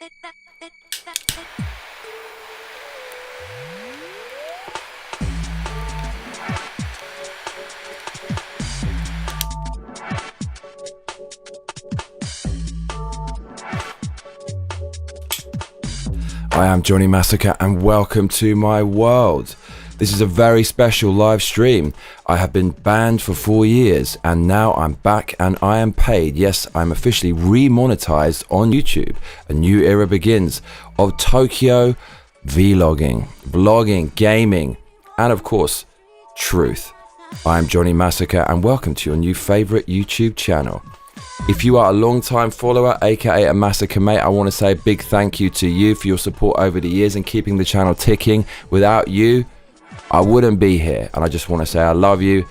I am Johnny Massacre and welcome to my world. This is a very special live stream. I have been banned for 4 years and now I'm back and I am paid. Yes, I'm officially remonetized on YouTube. A new era begins of Tokyo vlogging, vlogging, gaming, and of course, truth. I am Johnny Massacre and welcome to your new favorite YouTube channel. If you are a long-time follower, aka a Massacre mate, I want to say a big thank you to you for your support over the years and keeping the channel ticking. Without you, I wouldn't be here. And I just want to say I love you.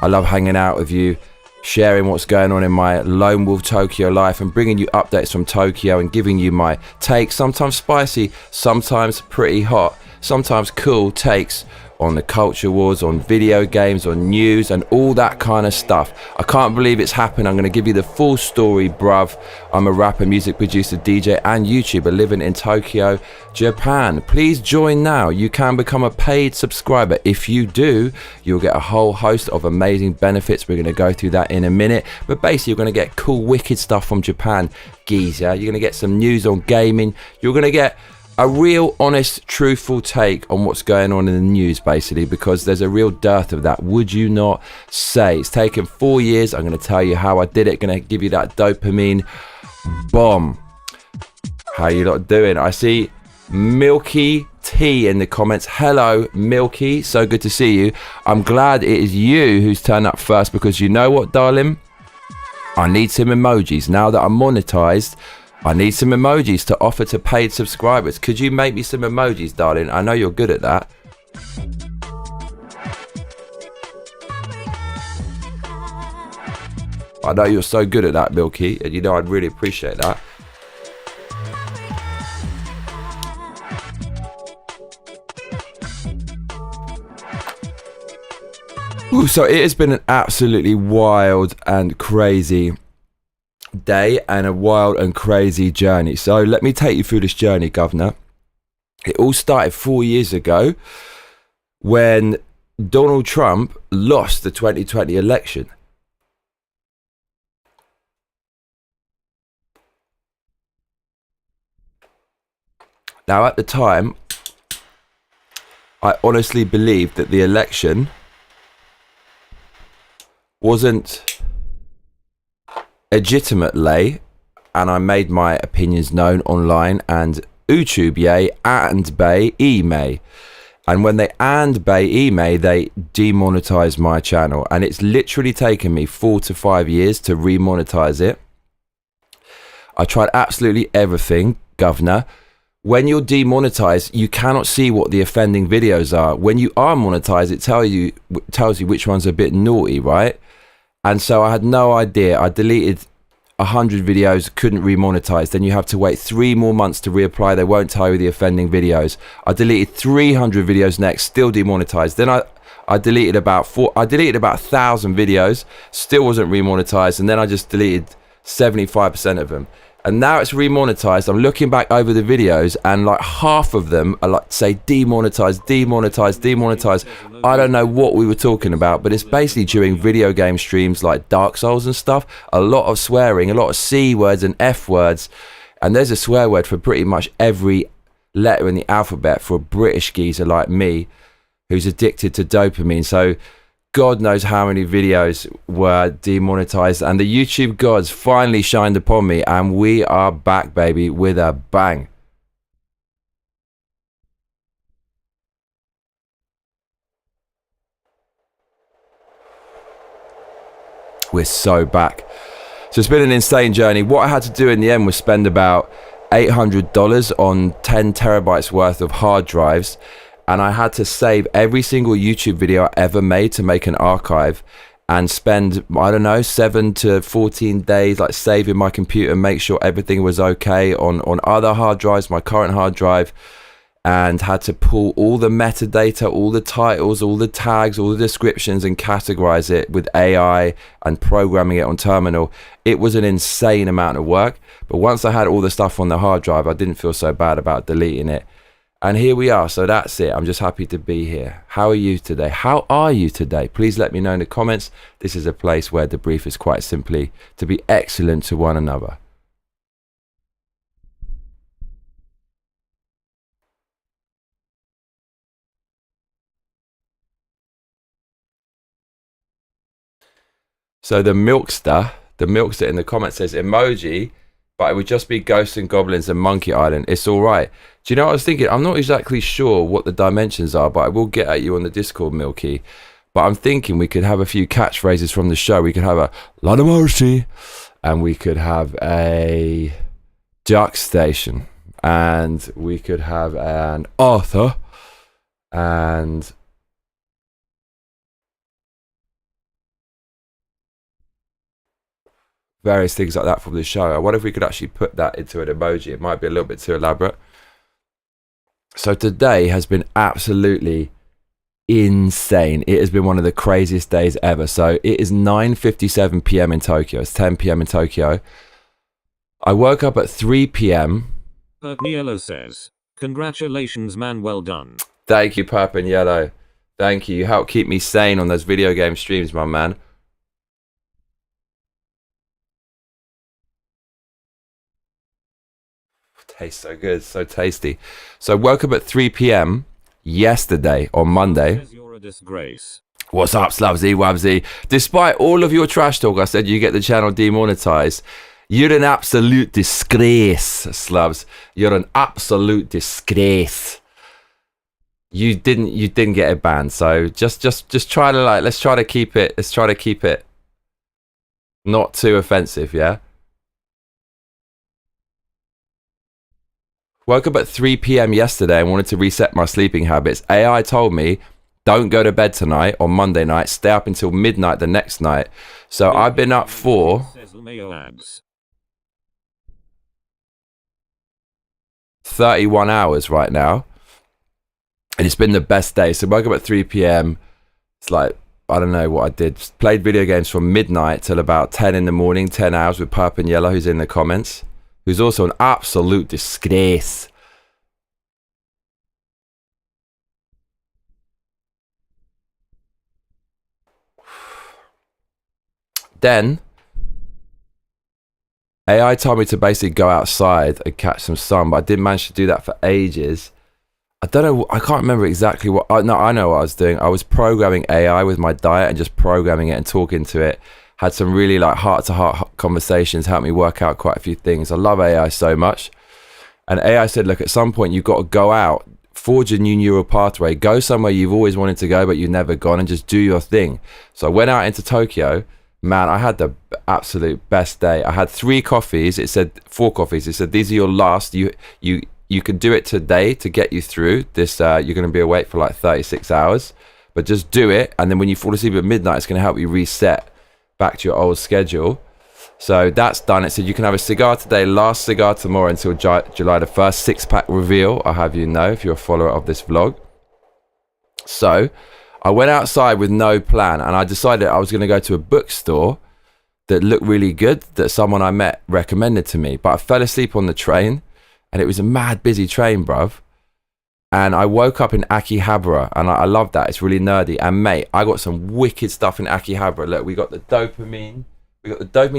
I love hanging out with you, sharing what's going on in my lone wolf Tokyo life and bringing you updates from Tokyo and giving you my takes, sometimes spicy, sometimes pretty hot, sometimes cool takes on the culture wars, on video games, on news and all that kind of stuff. I can't believe it's happened. I'm going to give you the full story, bruv. I'm a rapper, music producer, DJ and YouTuber living in Tokyo, Japan. Please join now. You can become a paid subscriber. If you do, you'll get a whole host of amazing benefits. We're going to go through that in a minute. But basically, you're going to get cool, wicked stuff from Japan, geezer. You're going to get some news on gaming. You're going to get a real honest, truthful take on what's going on in the news, basically, because there's a real dearth of that. Would you not say? It's taken 4 years. I'm going to tell you how I did it. Going to give you that dopamine bomb. How you lot doing? I see Milky T in the comments. Hello, Milky. So good to see you. I'm glad it is you who's turned up first because you know what, darling? I need some emojis. Now that I'm monetized, I need some emojis to offer to paid subscribers. Could you make me some emojis, darling? I know you're good at that. I know you're so good at that, Milky, and you know I'd really appreciate that. Ooh, so it has been an absolutely wild and crazy day and a wild and crazy journey. So let me take you through this journey, governor. It all started 4 years ago when Donald Trump lost the 2020 election. Now at the time, I honestly believed that the election wasn't legitimately, and I made my opinions known online and YouTube yay and bay email. And when they and bay email, they demonetized my channel, and it's literally taken me 4 to 5 years to remonetize it. I tried absolutely everything, governor. When you're demonetized, you cannot see what the offending videos are. When you are monetized, it tells you which one's a bit naughty, right? And so I had no idea. I deleted 100 videos, couldn't remonetize. Then you have to wait 3 more months to reapply. They won't tell you the offending videos. I deleted 300 videos next, still demonetized. Then I deleted about 1,000 videos, still wasn't remonetized. And then I just deleted 75% of them. And now it's remonetized. I'm looking back over the videos and like half of them are like, say, demonetized, demonetized, demonetized. I don't know what we were talking about, but it's basically during video game streams like Dark Souls and stuff. A lot of swearing, a lot of C words and F words. And there's a swear word for pretty much every letter in the alphabet for a British geezer like me who's addicted to dopamine. So God knows how many videos were demonetized, and the YouTube gods finally shined upon me, and we are back, baby, with a bang. We're so back. So it's been an insane journey. What I had to do in the end was spend about $800 on 10 terabytes worth of hard drives. And I had to save every single YouTube video I ever made to make an archive and spend, I don't know, 7 to 14 days like saving my computer, make sure everything was okay on other hard drives, my current hard drive. and had to pull all the metadata, all the titles, all the tags, all the descriptions, and categorize it with AI and programming it on terminal. It was an insane amount of work. But once I had all the stuff on the hard drive, I didn't feel so bad about deleting it. And here we are. So that's it. I'm just happy to be here. How are you today? How are you today? Please let me know in the comments. This is a place where the brief is quite simply to be excellent to one another. So the milkster in the comments says emoji, but it would just be ghosts and goblins and Monkey Island. It's all right. Do you know what I was thinking? I'm not exactly sure what the dimensions are, but I will get at you on the Discord, Milky. But I'm thinking we could have a few catchphrases from the show. We could have a lot of mercy, and we could have a Duck Station, and we could have an Arthur, and various things like that from the show. I wonder if we could actually put that into an emoji. It might be a little bit too elaborate. So today has been absolutely insane. It has been one of the craziest days ever. So it is 9:57 p.m. in Tokyo. It's 10 p.m. in Tokyo. I woke up at 3 p.m. Yellow says, congratulations, man, well done. Thank you, Purp and Yellow. Thank you. You help keep me sane on those video game streams, my man. Tastes so good, so tasty. So woke up at 3 p.m. yesterday on Monday. You're a disgrace. What's up, Slubsy Wabsy? Despite all of your trash talk, I said you get the channel demonetized. You're an absolute disgrace, Slubs. You're an absolute disgrace. You didn't get it banned, so just try to let's try to keep it not too offensive, yeah? Woke up at 3 p.m. yesterday and wanted to reset my sleeping habits. AI told me, don't go to bed tonight on Monday night. Stay up until midnight the next night. So I've been up for 31 hours right now. And it's been the best day. So woke up at 3 p.m. It's like, I don't know what I did. Played video games from midnight till about 10 in the morning, 10 hours with Purp and Yellow, who's in the comments. Who's also an absolute disgrace. Then, AI told me to basically go outside and catch some sun, but I didn't manage to do that for ages. I don't know, I can't remember exactly what, no, I know what I was doing. I was programming AI with my diet and just programming it and talking to it. Had some really like heart-to-heart conversations, helped me work out quite a few things. I love AI so much. And AI said, look, at some point you've got to go out, forge a new neural pathway, go somewhere you've always wanted to go but you've never gone, and just do your thing. So I went out into Tokyo. Man, I had the absolute best day. I had 3 coffees. It said 4 coffees. It said, these are your last. You can do it today to get you through this. You're going to be awake for like 36 hours. But just do it. And then when you fall asleep at midnight, it's going to help you reset back to your old schedule. So that's done. It said you can have a cigar today, last cigar tomorrow until July the 1st. 6-pack reveal, I'll have you know if you're a follower of this vlog. So I went outside with no plan, and I decided I was going to go to a bookstore that looked really good that someone I met recommended to me. But I fell asleep on the train, and it was a mad busy train, bruv. And I woke up in Akihabara, and I love that. It's really nerdy. And mate, I got some wicked stuff in Akihabara. Look, we got the dopamine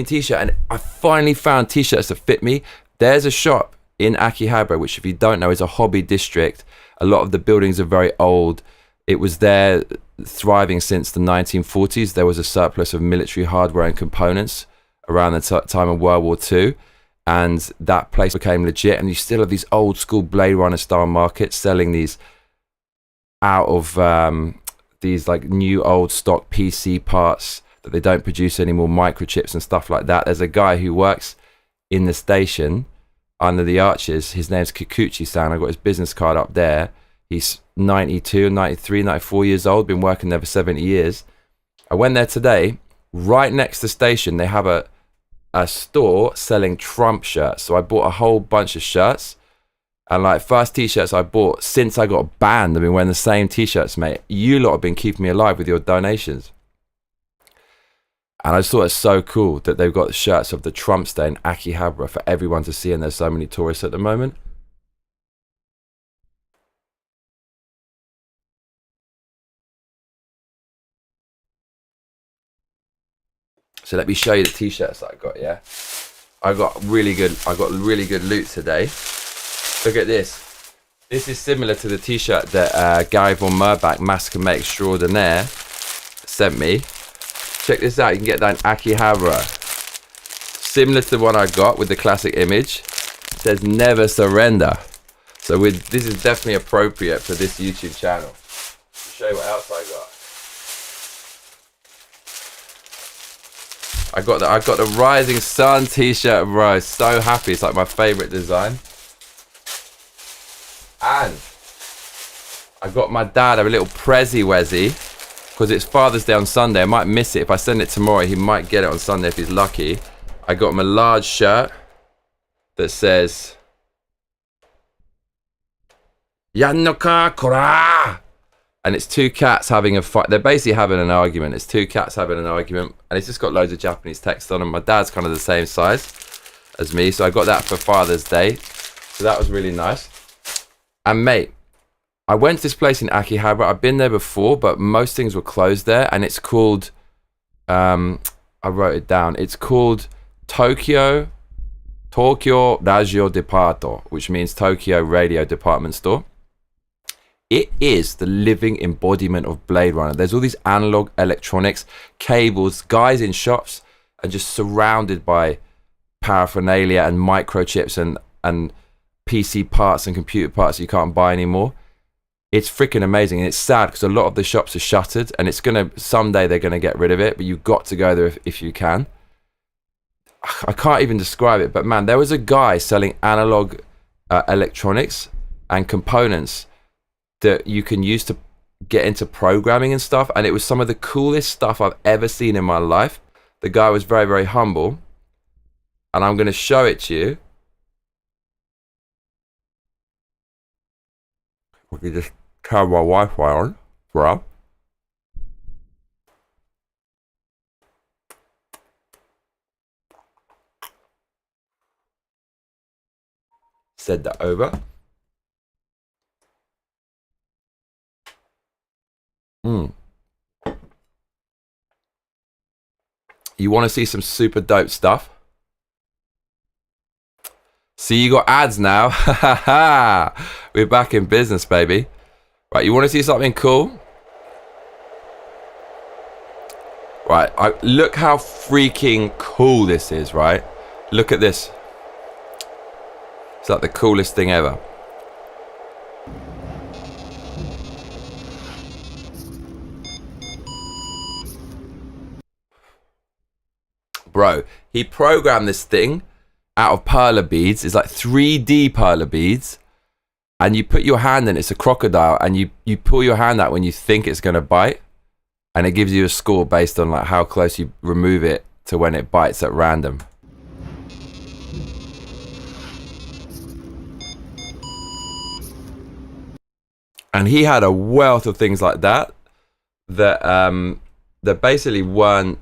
t-shirt, and I finally found t-shirts that fit me. There's a shop in Akihabara, which if you don't know is a hobby district. A lot of the buildings are very old. It was there thriving since the 1940s. There was a surplus of military hardware and components around the time of World War II. And that place became legit, and you still have these old school Blade Runner style markets selling these out of these like new old stock PC parts that they don't produce anymore, microchips and stuff like that. There's a guy who works in the station under the arches. His name's Kikuchi-san. I got his business card up there. He's 92, 93, 94 years old, been working there for 70 years. I went there today. Right next to the station, they have a store selling Trump shirts. So I bought a whole bunch of shirts, And like first t-shirts I bought since I got banned, I've been wearing the same t-shirts, mate. You lot have been keeping me alive with your donations. And I just thought it's so cool that they've got the shirts of the Trump Day in Akihabara for everyone to see, and there's so many tourists at the moment. So let me show you the t-shirts that I got, yeah? I got really good loot today. Look at this. This is similar to the t-shirt that Gary von Merbach, Massacre Extraordinaire, sent me. Check this out, you can get that in Akihabara. Similar to the one I got with the classic image. It says never surrender. So this is definitely appropriate for this YouTube channel. I'll show you what else I got the Rising Sun t-shirt, bro. So happy, it's like my favorite design. And I got my dad a little Prezi Wezzy, because it's Father's Day on Sunday. I might miss it. If I send it tomorrow, he might get it on Sunday if he's lucky. I got him a large shirt that says Yannoka Kora, and it's two cats having a fight. They're basically having an argument. It's two cats having an argument, and it's just got loads of Japanese text on them. My dad's kind of the same size as me, so I got that for Father's Day. So that was really nice. And mate, I went to this place in Akihabara. I've been there before, but most things were closed there, and it's called I wrote it down. It's called Tokyo Radio Departo, which means Tokyo Radio Department Store. It is the living embodiment of Blade Runner. There's all these analog electronics, cables, guys in shops, and just surrounded by paraphernalia and microchips and PC parts and computer parts you can't buy anymore. It's freaking amazing, and it's sad because a lot of the shops are shuttered, and someday they're gonna get rid of it, but you've got to go there if you can. I can't even describe it, but man, there was a guy selling analog electronics and components that you can use to get into programming and stuff, and it was some of the coolest stuff I've ever seen in my life. The guy was very, very humble, and I'm going to show it to you. We can just turn my Wi-Fi on, bro. Said that over. You want to see some super dope stuff? See, you got ads now. We're back in business, baby. Right, you want to see something cool? Right, look how freaking cool this is, right? Look at this. It's like the coolest thing ever. Bro, he programmed this thing out of perler beads. It's like 3D perler beads. And you put your hand in, it's a crocodile, and you pull your hand out when you think it's going to bite. And it gives you a score based on like how close you remove it to when it bites at random. And he had a wealth of things like that that basically weren't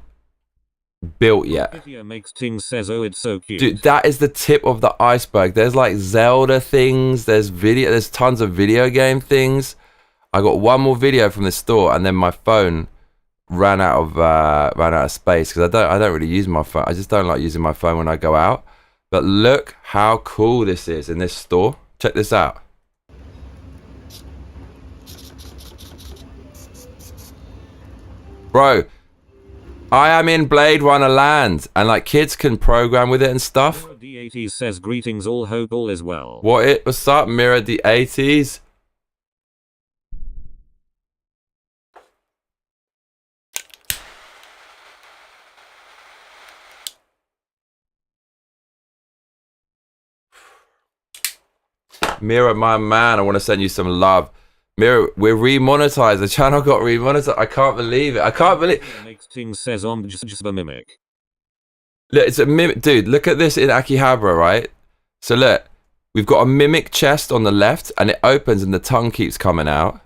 built yet. Video makes Ting says, oh, it's so cute. Dude, that is the tip of the iceberg. There's like Zelda things, there's tons of video game things. I got one more video from the store, and then my phone ran out of space because I don't really use my phone. I just don't like using my phone when I go out. But look how cool this is in this store. Check this out. Bro, I am in Blade Runner land, and like kids can program with it and stuff. Mirror D80 says, greetings, all hope all is well. What's up, Mirror D80s? Mirror, my man, I want to send you some love. Mirror, we're remonetized. The channel got remonetized. I can't believe it. I can't believe it. Makes Ting says, just a mimic. Look, it's a mimic. Dude, look at this in Akihabara, right? So look, We've got a mimic chest on the left, and it opens and the tongue keeps coming out.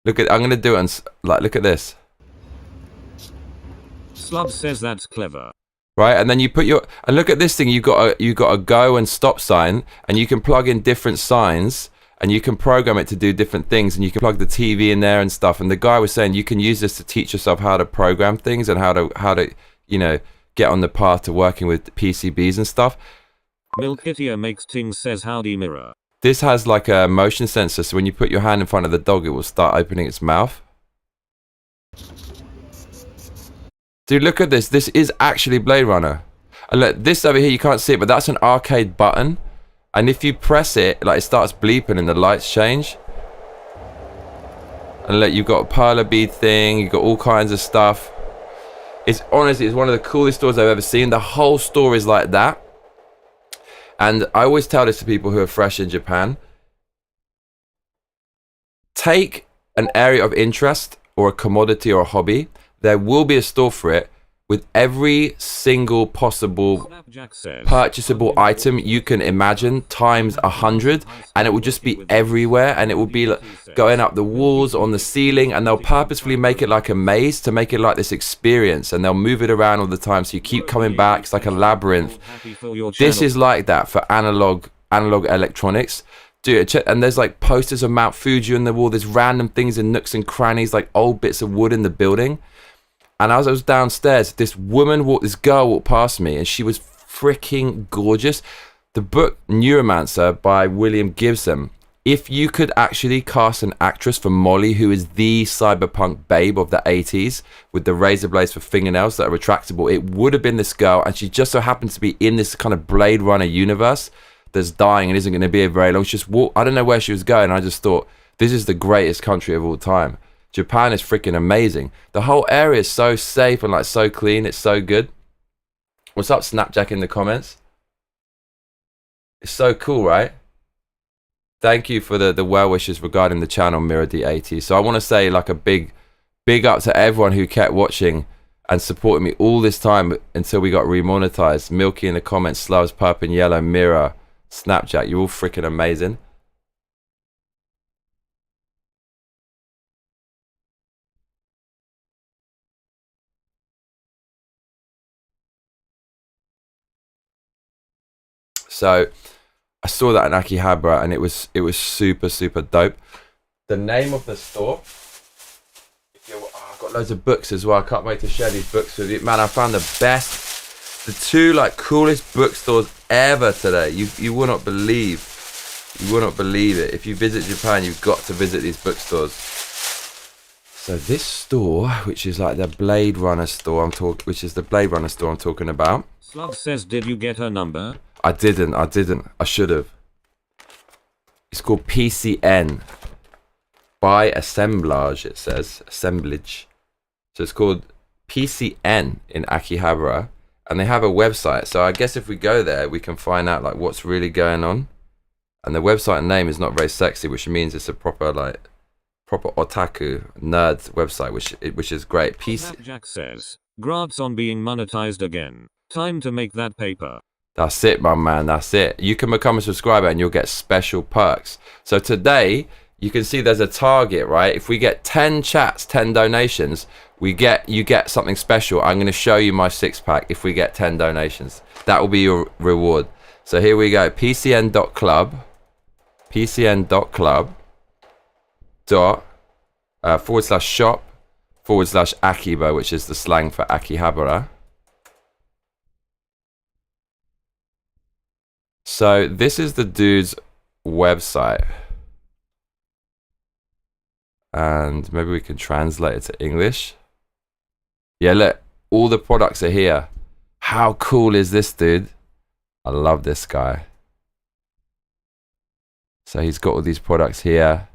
Look at, I'm going to do it and, like, look at this. Slub says that's clever. Right, and then you put your, and look at this thing, you got a go and stop sign, and you can plug in different signs, and you can program it to do different things, and you can plug the TV in there and stuff. And the guy was saying you can use this to teach yourself how to program things and how to you know, get on the path to working with PCBs and stuff. Milkitia makes things says howdy mirror. This has like a motion sensor, so when you put your hand in front of the dog, it will start opening its mouth. Dude, look at this. This is actually Blade Runner. And look, this over here, you can't see it, but that's an arcade button. And if you press it, like, it starts bleeping and the lights change. And look, you've got a parlor bead thing. You've got all kinds of stuff. It's honestly, it's one of the coolest stores I've ever seen. The whole store is like that. And I always tell this to people who are fresh in Japan. Take an area of interest or a commodity or a hobby. There will be a store for it with every single possible purchasable item you can imagine times 100, and it will just be everywhere, and it will be like going up the walls, on the ceiling, and they'll purposefully make it like a maze to make it like this experience, and they'll move it around all the time so you keep coming back. It's like a labyrinth. This is like that for analog electronics. Dude, and there's like posters of Mount Fuji on the wall. There's random things in nooks and crannies, like old bits of wood in the building. And as I was downstairs, this girl walked past me, and she was freaking gorgeous. The book Neuromancer by William Gibson. If you could actually cast an actress for Molly, who is the cyberpunk babe of the 80s, with the razor blades for fingernails that are retractable, it would have been this girl. And she just so happens to be in this kind of Blade Runner universe that's dying and isn't going to be here very long. She just walked. I don't know where she was going. I just thought, this is the greatest country of all time. Japan is freaking amazing. The whole area is so safe and like so clean. It's so good. What's up, Snapjack, in the comments? It's so cool, right? Thank you for the well wishes regarding the channel Mirror D80. So I want to say like a big up to everyone who kept watching and supporting me all this time until we got remonetized. Milky in the comments, Sloves, Purple and Yellow, Mirror, Snapjack. You're all freaking amazing. So I saw that in Akihabara, and it was super dope. The name of the store, I've got loads of books as well. I can't wait to share these books with you. Man, I found the two like coolest bookstores ever today. You will not believe it. If you visit Japan, you've got to visit these bookstores. So this store, which is like the Blade Runner store I'm talking about. Slug says, did you get her number? I didn't. I should have. It's called PCN. By Assemblage, it says. Assemblage. So it's called PCN in Akihabara. And they have a website. So I guess if we go there, we can find out like what's really going on. And the website name is not very sexy, which means it's a proper otaku nerd website, which is great. Jack says, "Grants on being monetized again. Time to make that paper." That's it, my man. That's it. You can become a subscriber and you'll get special perks. So today, you can see there's a target, right? If we get 10 chats, 10 donations, you get something special. I'm going to show you my 6-pack if we get 10 donations. That will be your reward. So here we go. pcn.club. pcn.club. /shop /Akiba, which is the slang for Akihabara. So this is the dude's website, and maybe we can translate it to English. Yeah, look, all the products are here. How cool is this, dude? I love this guy. So he's got all these products here,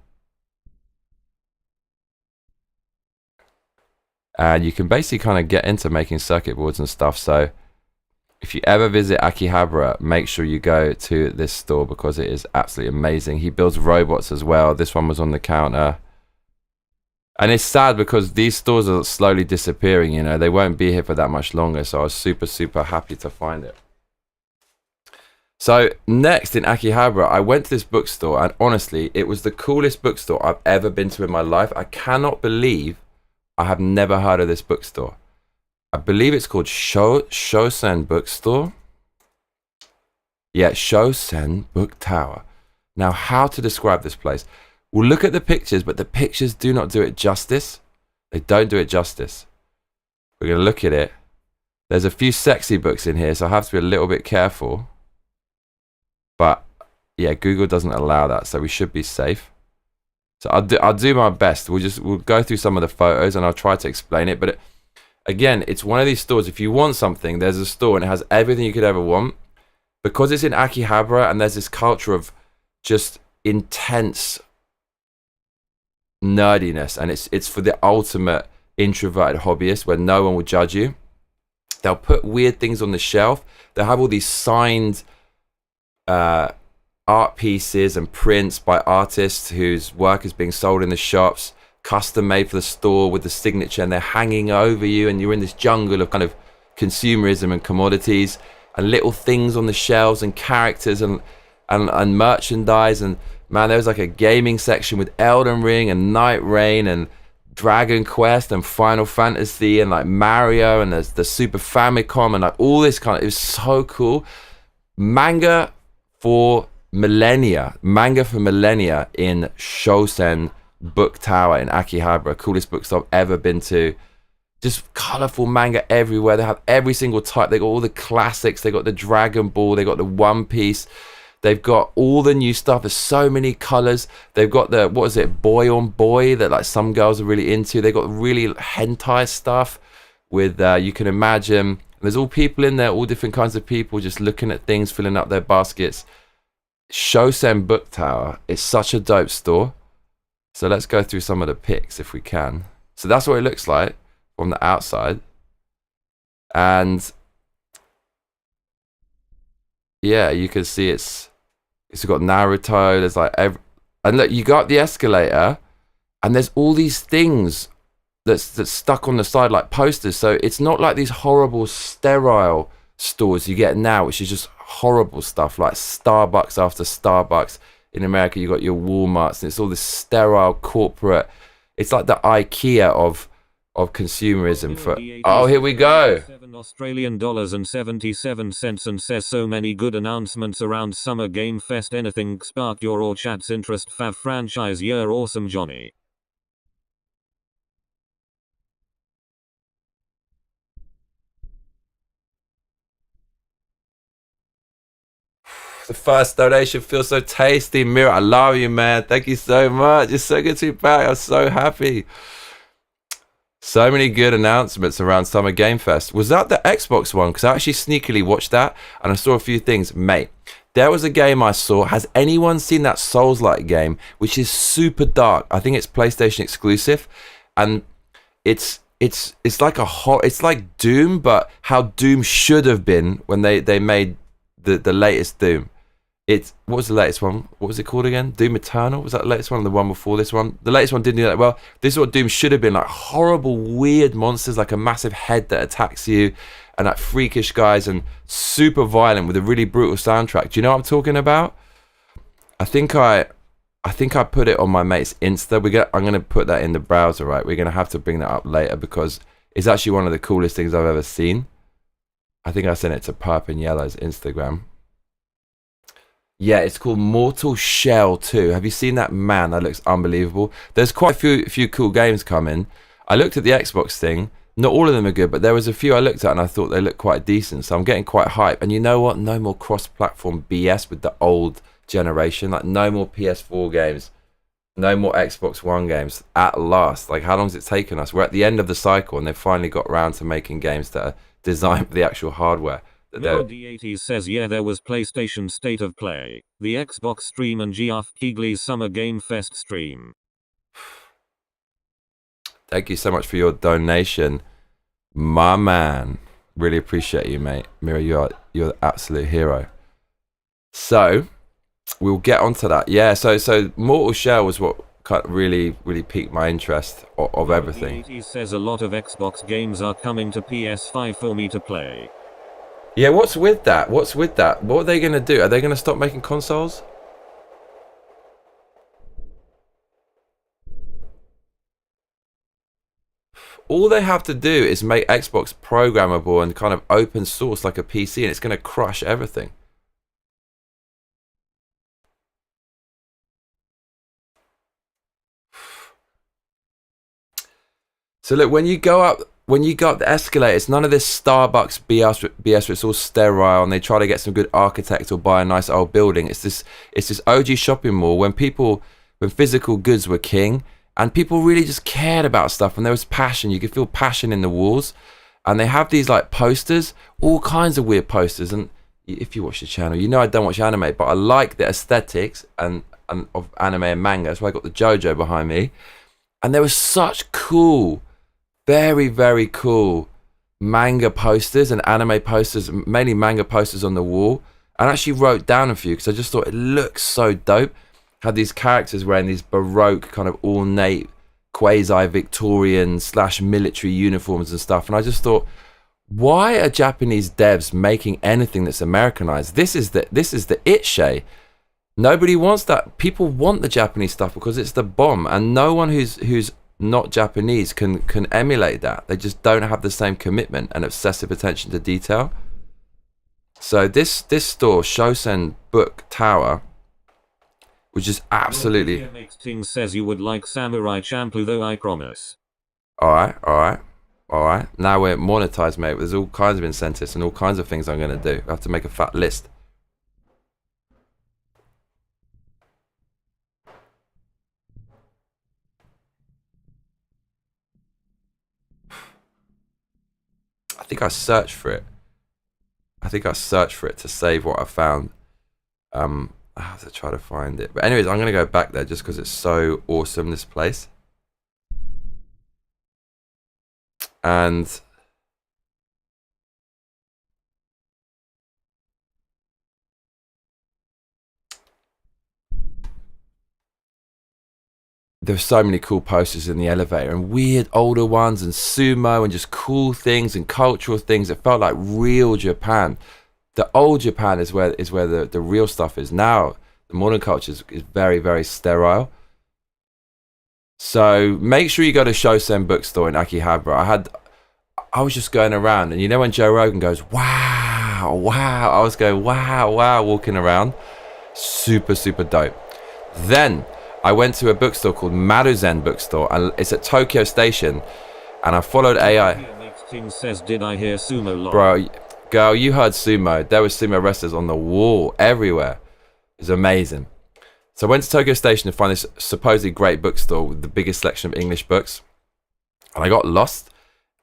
and you can basically kind of get into making circuit boards and stuff. So if you ever visit Akihabara, make sure you go to this store because it is absolutely amazing. He builds robots as well. This one was on the counter. And it's sad because these stores are slowly disappearing, you know. They won't be here for that much longer. So I was super happy to find it. So next in Akihabara, I went to this bookstore, and honestly, it was the coolest bookstore I've ever been to in my life. I cannot believe I have never heard of this bookstore. I believe it's called Shosen Bookstore. Yeah, Shosen Book Tower. Now, how to describe this place? We'll look at the pictures, but the pictures do not do it justice. They don't do it justice. We're going to look at it. There's a few sexy books in here, so I have to be a little bit careful. But yeah, Google doesn't allow that, so we should be safe. So I'll do my best. We'll go through some of the photos and I'll try to explain it. But again, it's one of these stores. If you want something, there's a store and it has everything you could ever want. Because it's in Akihabara and there's this culture of just intense nerdiness, and it's for the ultimate introverted hobbyist where no one will judge you. They'll put weird things on the shelf. They'll have all these signed art pieces and prints by artists whose work is being sold in the shops, custom made for the store with the signature, and they're hanging over you, and you're in this jungle of kind of consumerism and commodities and little things on the shelves and characters and merchandise. And man, there was like a gaming section with Elden Ring and Night Rain and Dragon Quest and Final Fantasy and like Mario, and there's the Super Famicom and like all this kind of, it was so cool. Manga for millennia in Shosen Book Tower in Akihabara, coolest bookstore I've ever been to. Just colorful manga everywhere. They have every single type. They got all the classics. They got the Dragon Ball. They got the One Piece. They've got all the new stuff. There's so many colors. They've got the, what is it, boy on boy that like some girls are really into. They got really hentai stuff with, you can imagine, there's all people in there, all different kinds of people just looking at things, filling up their baskets. Shosen Book Tower is such a dope store. So let's go through some of the pics if we can. So that's what it looks like from the outside. And yeah, you can see it's got Naruto. There's like and look, you got the escalator, and there's all these things that's stuck on the side like posters. So it's not like these horrible sterile stores you get now, which is just horrible stuff like Starbucks after Starbucks. In America, you got your Walmarts, and it's all this sterile corporate. It's like the IKEA of consumerism. For oh, here we go. $7.77 and says so many good announcements around Summer Game Fest. Anything sparked your or chat's interest? Fav franchise year awesome Johnny. The first donation feels so tasty. Mira, I love you, man. Thank you so much. It's so good to be back. I'm so happy. So many good announcements around Summer Game Fest. Was that the Xbox one? Because I actually sneakily watched that and I saw a few things. Mate, there was a game I saw. Has anyone seen that Souls-like game, which is super dark? I think it's PlayStation exclusive, and it's like it's like Doom, but how Doom should have been when they made the latest Doom. What was the latest one? What was it called again? Doom Eternal? Was that the latest one? The one before this one? The latest one didn't do that well. This is what Doom should have been, like horrible, weird monsters, like a massive head that attacks you, and like freakish guys, and super violent with a really brutal soundtrack. Do you know what I'm talking about? I think I put it on my mate's Insta. I'm gonna put that in the browser, right? We're gonna have to bring that up later because it's actually one of the coolest things I've ever seen. I think I sent it to Purp and Yellow's Instagram. Yeah, it's called Mortal Shell 2. Have you seen that? Man, that looks unbelievable. There's quite a few cool games coming. I looked at the Xbox thing. Not all of them are good, but there was a few I looked at and I thought they looked quite decent. So I'm getting quite hype. And you know what? No more cross-platform BS with the old generation. Like no more PS4 games. No more Xbox One games. At last. Like how long has it taken us? We're at the end of the cycle and they've finally got around to making games that are designed for the actual hardware. D80s says yeah, there was PlayStation State of Play, the Xbox stream, and Geoff Keighley's Summer Game Fest stream. Thank you so much for your donation, my man. Really appreciate you, mate. Mira, you're the absolute hero. So we'll get onto that. Yeah, so Mortal Shell was what kind of really piqued my interest of everything. D80s says a lot of Xbox games are coming to PS5 for me to play. Yeah, what's with that? What's with that? What are they going to do? Are they going to stop making consoles? All they have to do is make Xbox programmable and kind of open source like a PC, and it's going to crush everything. So look, when you go up the escalator, it's none of this Starbucks BS where it's all sterile and they try to get some good architect or buy a nice old building. It's this OG shopping mall when physical goods were king and people really just cared about stuff and there was passion. You could feel passion in the walls. And they have these like posters, all kinds of weird posters. And if you watch the channel, you know I don't watch anime, but I like the aesthetics and of anime and manga. That's why I got the JoJo behind me. And there was such cool, very, very cool manga posters and anime posters, mainly manga posters on the wall. And I actually wrote down a few because I just thought it looks so dope. Had these characters wearing these Baroque kind of ornate quasi-Victorian / military uniforms and stuff. And I just thought, why are Japanese devs making anything that's Americanized? This is the it, Shay. Nobody wants that. People want the Japanese stuff because it's the bomb, and no one who's not Japanese can emulate that. They just don't have the same commitment and obsessive attention to detail. So this store, Shosen Book Tower, which is absolutely... Next thing says you would like Samurai Champloo though, I promise. Alright. Now we're monetized, mate. There's all kinds of incentives and all kinds of things I'm going to do. I have to make a fat list. I think I searched for it. To save what I found. I have to try to find it. But anyways, I'm going to go back there just because it's so awesome, this place. And there's so many cool posters in the elevator and weird older ones and sumo and just cool things and cultural things. It felt like real Japan. The old Japan is where the real stuff is. Now the modern culture is very, very sterile. So make sure you go to Shosen Bookstore in Akihabara. I was just going around, and you know when Joe Rogan goes, wow, I was going, wow, walking around. Super, super dope. Then I went to a bookstore called Maruzen Bookstore, and it's at Tokyo Station, and I followed AI. Next thing says, did I hear sumo? Bro, girl, you heard sumo. There was sumo wrestlers on the wall everywhere. It was amazing. So I went to Tokyo Station to find this supposedly great bookstore with the biggest selection of English books, and I got lost.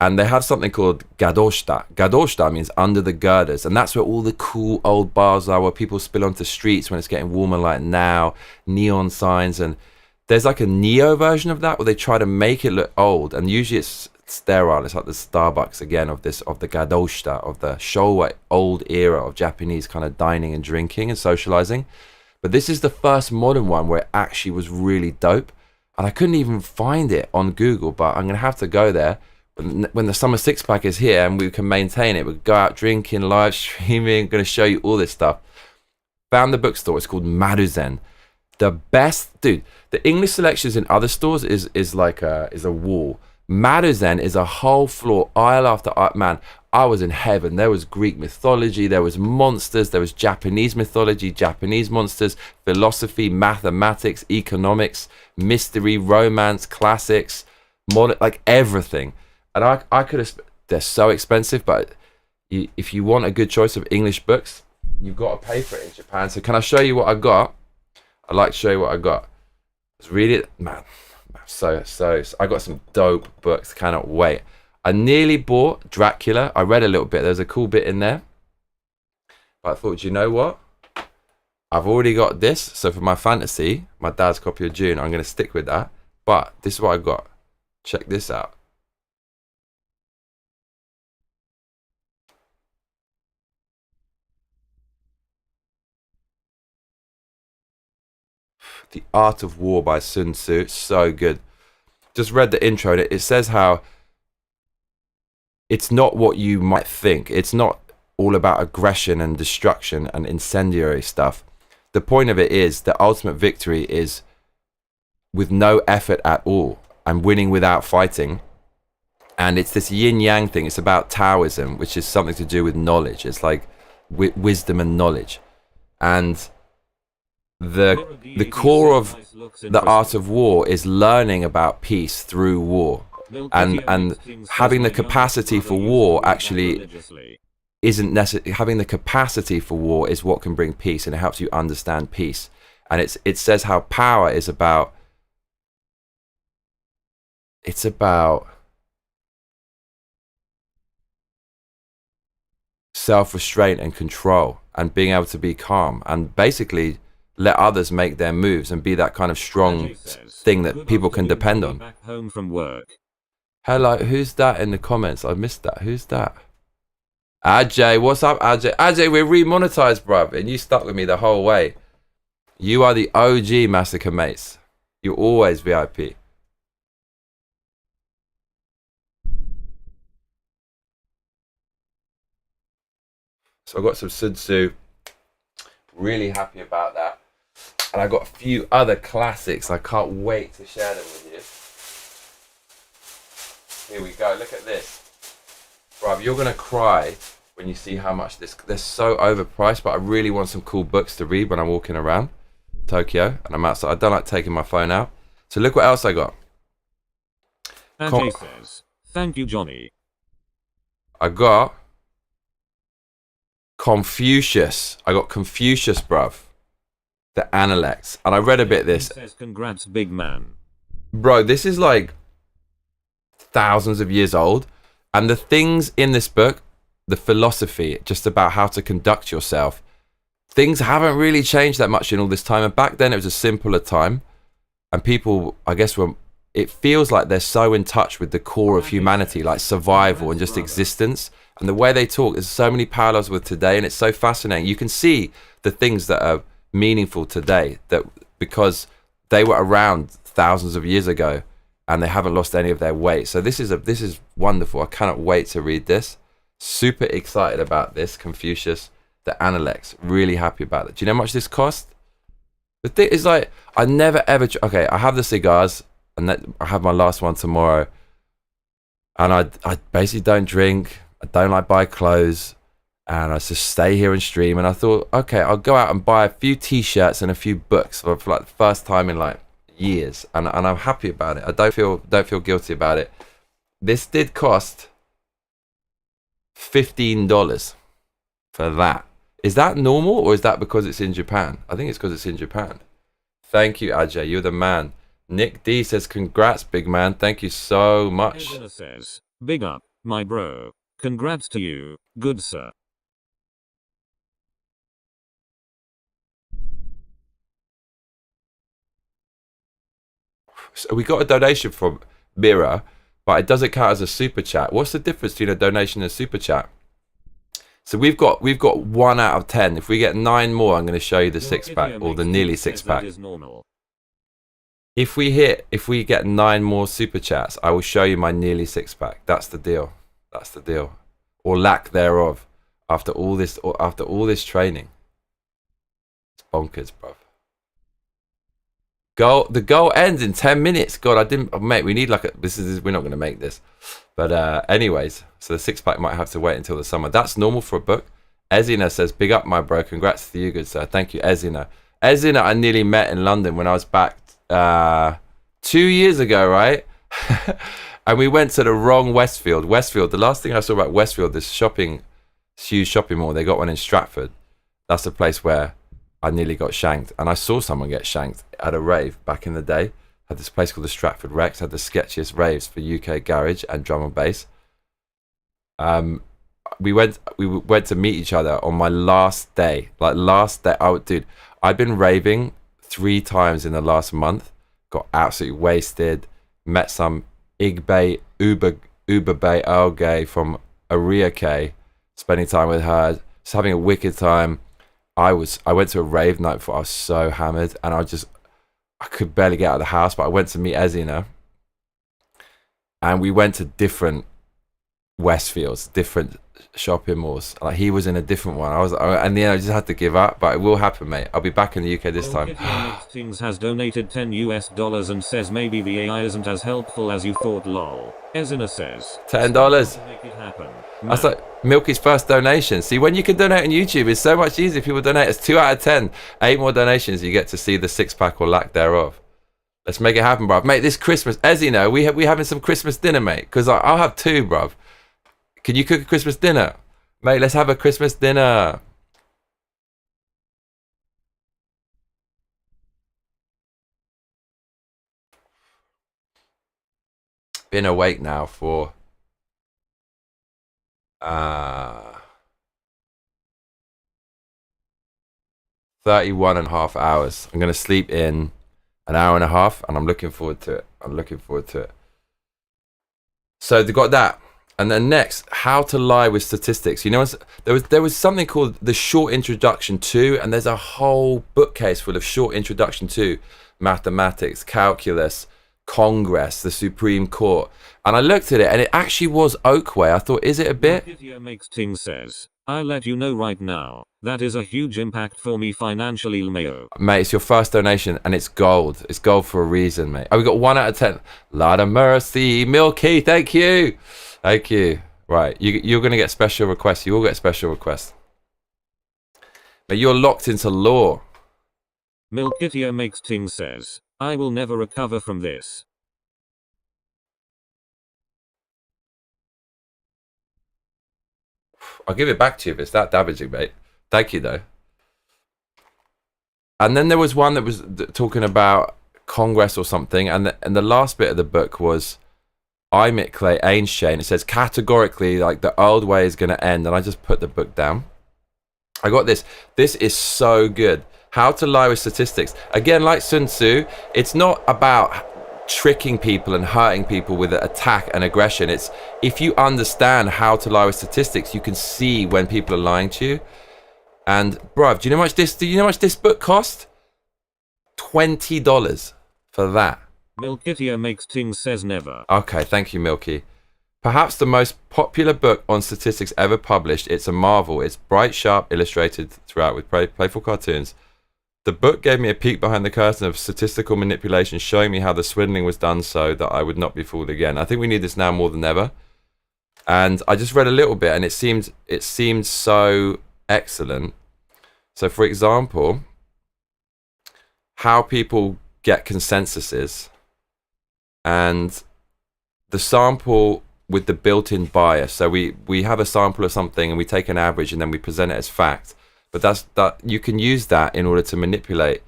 And they have something called gadoshita. Gadoshita means under the girders. And that's where all the cool old bars are, where people spill onto streets when it's getting warmer like now. Neon signs. And there's like a neo version of that where they try to make it look old. And usually it's sterile. It's like the Starbucks again of the gadoshita, of the Showa old era of Japanese kind of dining and drinking and socializing. But this is the first modern one where it actually was really dope. And I couldn't even find it on Google, but I'm going to have to go there. When the summer six pack is here and we can maintain it, we'll go out drinking, live streaming, going to show you all this stuff. Found the bookstore. It's called Maruzen. The best, dude. The English selections in other stores is a wall. Maruzen is a whole floor, aisle after aisle. Man, I was in heaven. There was Greek mythology, there was monsters, there was Japanese mythology, Japanese monsters, philosophy, mathematics, economics, mystery, romance, classics, modern, like everything. And I could have, they're so expensive, but if you want a good choice of English books, you've got to pay for it in Japan. So can I show you what I got? I'd like to show you what I got. Let's read it. Man, so I got some dope books. Cannot wait. I nearly bought Dracula. I read a little bit. There's a cool bit in there. But I thought, you know what? I've already got this. So for my fantasy, my dad's copy of June, I'm going to stick with that. But this is what I got. Check this out. The Art of War by Sun Tzu. So good. Just read the intro. It says how it's not what you might think. It's not all about aggression and destruction and incendiary stuff. The point of it is the ultimate victory is with no effort at all and winning without fighting. And it's this yin yang thing. It's about Taoism, which is something to do with knowledge. It's like wisdom and knowledge. And the core of the art of war is learning about peace through war. And having the capacity for war actually isn't necessary. Having the capacity for war is what can bring peace, and it helps you understand peace. And it says how power is about, it's about self-restraint and control and being able to be calm and basically let others make their moves and be that kind of strong thing that people can depend on. Back home from work. Hello, who's that in the comments? I missed that. Who's that? Ajay, what's up, Ajay? Ajay, we're remonetized, bruv, and you stuck with me the whole way. You are the OG Massacre mates. You're always VIP. So I got some Sun Tzu. Really happy about that. And I got a few other classics. I can't wait to share them with you. Here we go. Look at this. Bruv, you're going to cry when you see how much this... They're so overpriced, but I really want some cool books to read when I'm walking around Tokyo. And I'm outside. I don't like taking my phone out. So look what else I got. Ajay says, thank you, Johnny. I got Confucius. I got Confucius, bruv. The Analects. And I read a bit of this. Says, congrats, big man. Bro, this is like thousands of years old. And the things in this book, the philosophy, just about how to conduct yourself, things haven't really changed that much in all this time. And back then it was a simpler time. And people, I guess, it feels like they're so in touch with the core of humanity, like survival and just existence. And the way they talk, there's so many parallels with today, and it's so fascinating. You can see the things that are meaningful today, that because they were around thousands of years ago and they haven't lost any of their weight. So this is wonderful. I cannot wait to read this. Super excited about this. Confucius, the Analects. Really happy about it. Do you know how much this cost? The thing is, like, I never ever... Okay, I have the cigars, and I have my last one tomorrow. And I basically don't drink. I don't like buy clothes. And I just stay here and stream. And I thought, okay, I'll go out and buy a few t-shirts and a few books for like the first time in like years. And I'm happy about it. I don't feel guilty about it. This did cost $15 for that. Is that normal, or is that because it's in Japan? I think it's because it's in Japan. Thank you, Ajay. You're the man. Nick D says, congrats, big man. Thank you so much. Edina says, big up, my bro. Congrats to you, good sir. So we got a donation from Mira, but it doesn't count as a super chat. What's the difference between a donation and a super chat? So we've got 1 out of 10. If we get 9 more, I'm going to show you the 6-pack, or the nearly 6-pack. If we get 9 more super chats, I will show you my nearly 6-pack. That's the deal. That's the deal, or lack thereof. After all this training, it's bonkers, bruv. The goal ends in 10 minutes. God, mate, we need like we're not going to make this. But anyways, so the 6-pack might have to wait until the summer. That's normal for a book. Ezina says, big up, my bro. Congrats to you, good sir. Thank you, Ezina. Ezina, I nearly met in London when I was back 2 years ago, right? And we went to the wrong Westfield. The last thing I saw about Westfield, this huge shopping mall, they got one in Stratford. That's the place where I nearly got shanked. And I saw someone get shanked at a rave back in the day. Had this place called the Stratford Rex, had the sketchiest raves for UK garage and drum and bass. We went to meet each other on my last day. Dude, I'd been raving 3 times in the last month. Got absolutely wasted. Met some Igbe Uber Bay Earl Gay from Ariake. Spending time with her. Just having a wicked time. I went to a rave night before. I was so hammered, and I could barely get out of the house, but I went to meet Ezina, and we went to different Westfields, different shopping malls. Like he was in a different one. And then I just had to give up. But it will happen, mate. I'll be back in the UK this time. Things has donated $10 and says maybe the AI isn't as helpful as you thought. Lol. Ezina says $10. Make it happen. That's like Milky's first donation. See, when you can donate on YouTube, it's so much easier. People donate. It's 2 out of 10. 8 more donations, you get to see the 6-pack or lack thereof. Let's make it happen, bruv. Mate, this Christmas, as you know, we having some Christmas dinner, mate. Because I'll have 2, bruv. Can you cook a Christmas dinner? Mate, let's have a Christmas dinner. Been awake now for 31 and a half hours. I'm going to sleep in an hour and a half, and I'm looking forward to it. So they got that. And then next, how to lie with statistics. You know, there was something called the short introduction to, and there's a whole bookcase full of short introduction to mathematics, calculus, Congress, the Supreme Court. And I looked at it, and it actually was Oakway. I thought, is it a bit? Makes Ting says, I'll let you know right now. That is a huge impact for me financially, Mayo. Mate, it's your first donation, and it's gold. It's gold for a reason, mate. Oh, we got 1 out of 10. Lot of mercy. Milky, thank you. Thank you. Right, you're going to get special requests. You all get special requests. But you're locked into law. Milkitia Makes Ting says, I will never recover from this. I'll give it back to you if it's that damaging, mate. Thank you, though. And then there was one that was talking about Congress or something, and the last bit of the book was Clay Einstein. It says categorically, like, the old way is going to end, and I just put the book down. I got this. This is so good. How to lie with statistics. Again, like Sun Tzu, it's not about tricking people and hurting people with attack and aggression. It's if you understand how to lie with statistics, you can see when people are lying to you. And bruv, do you know how much this book cost? $20 for that. Milkitia Makes Ting says never. Okay, thank you, Milky. Perhaps the most popular book on statistics ever published. It's a marvel. It's bright, sharp, illustrated throughout with playful cartoons. The book gave me a peek behind the curtain of statistical manipulation, showing me how the swindling was done so that I would not be fooled again. I think we need this now more than ever. And I just read a little bit, and it seemed so excellent. So, for example, how people get consensuses, and the sample with the built-in bias. So we have a sample of something, and we take an average, and then we present it as fact. But that you can use that in order to manipulate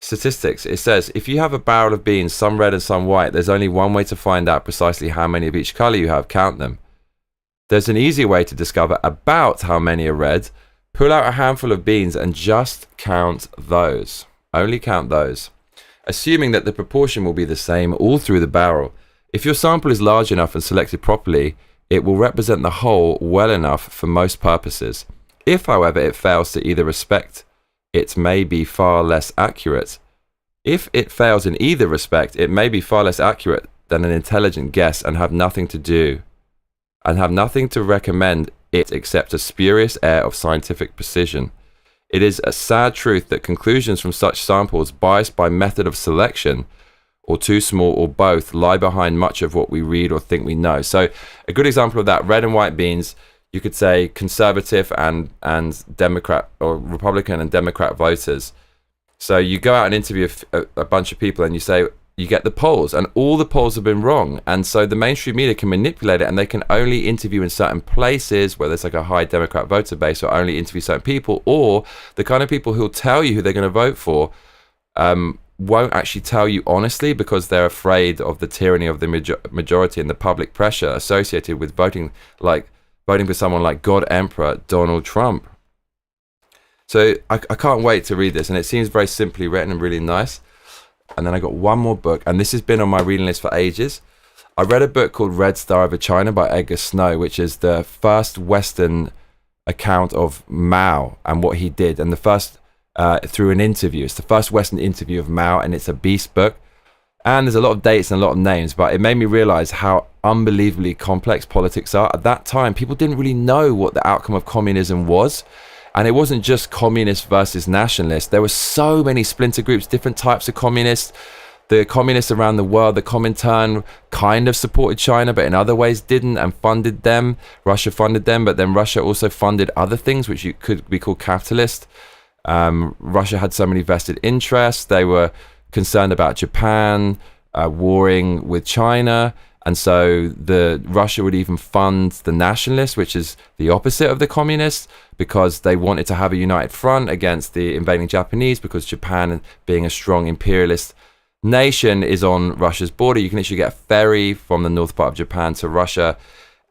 statistics. It says, if you have a barrel of beans, some red and some white, there's only one way to find out precisely how many of each color you have. Count them. There's an easy way to discover about how many are red. Pull out a handful of beans and just count those. Only count those. Assuming that the proportion will be the same all through the barrel. If your sample is large enough and selected properly, it will represent the whole well enough for most purposes. If, however, it fails to either respect, it may be far less accurate. If it fails in either respect, it may be far less accurate than an intelligent guess and have nothing to recommend it except a spurious air of scientific precision. It is a sad truth that conclusions from such samples, biased by method of selection, or too small, or both, lie behind much of what we read or think we know. So a good example of that, red and white beans, you could say conservative and Democrat, or Republican and Democrat voters. So you go out and interview a bunch of people, and you say, you get the polls, and all the polls have been wrong. And so the mainstream media can manipulate it, and they can only interview in certain places where there's like a high Democrat voter base, or only interview certain people, or the kind of people who'll tell you who they're going to vote for won't actually tell you honestly, because they're afraid of the tyranny of the majority and the public pressure associated with voting for someone like God Emperor Donald Trump. So I can't wait to read this, and it seems very simply written and really nice. And then I got one more book, and this has been on my reading list for ages. I read a book called Red Star Over China by Edgar Snow, which is the first Western account of Mao and what he did, and the first through an interview. It's the first Western interview of Mao, and it's a beast book. And there's a lot of dates and a lot of names, but it made me realize how unbelievably complex politics are. At that time, people didn't really know what the outcome of communism was. And it wasn't just communists versus nationalists. There were so many splinter groups, different types of communists. The communists around the world, the Comintern, kind of supported China, but in other ways didn't, and funded them. Russia funded them, but then Russia also funded other things, which you could be called capitalist. Russia had so many vested interests. They were concerned about Japan warring with China, and so the Russia would even fund the nationalists, which is the opposite of the communists, because they wanted to have a united front against the invading Japanese, because Japan, being a strong imperialist nation, is on Russia's border. You can literally get a ferry from the north part of Japan to Russia,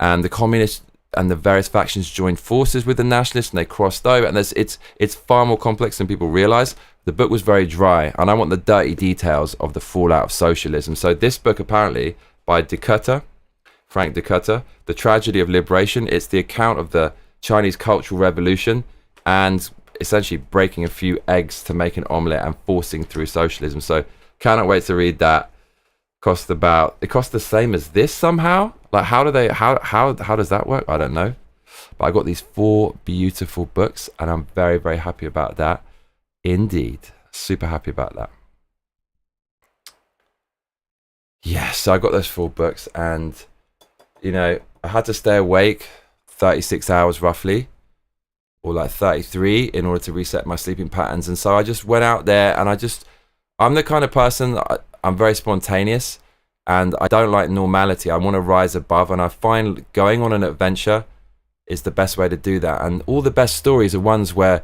and the communists and the various factions joined forces with the nationalists, and they crossed over. And it's far more complex than people realize. The book was very dry, and I want the dirty details of the fallout of socialism. So this book, apparently by Frank Decutter, The Tragedy of Liberation, it's the account of the Chinese Cultural Revolution and essentially breaking a few eggs to make an omelette and forcing through socialism. So cannot wait to read that. It costs the same as this somehow. Like, how does that work? I don't know. But I got these 4 beautiful books, and I'm very, very happy about that. Indeed. Super happy about that. Yes, so I got those 4 books, and I had to stay awake 36 hours roughly, or like 33, in order to reset my sleeping patterns. And so I just went out there, and I'm the kind of person, I'm very spontaneous, and I don't like normality. I want to rise above, and I find going on an adventure is the best way to do that. And all the best stories are ones where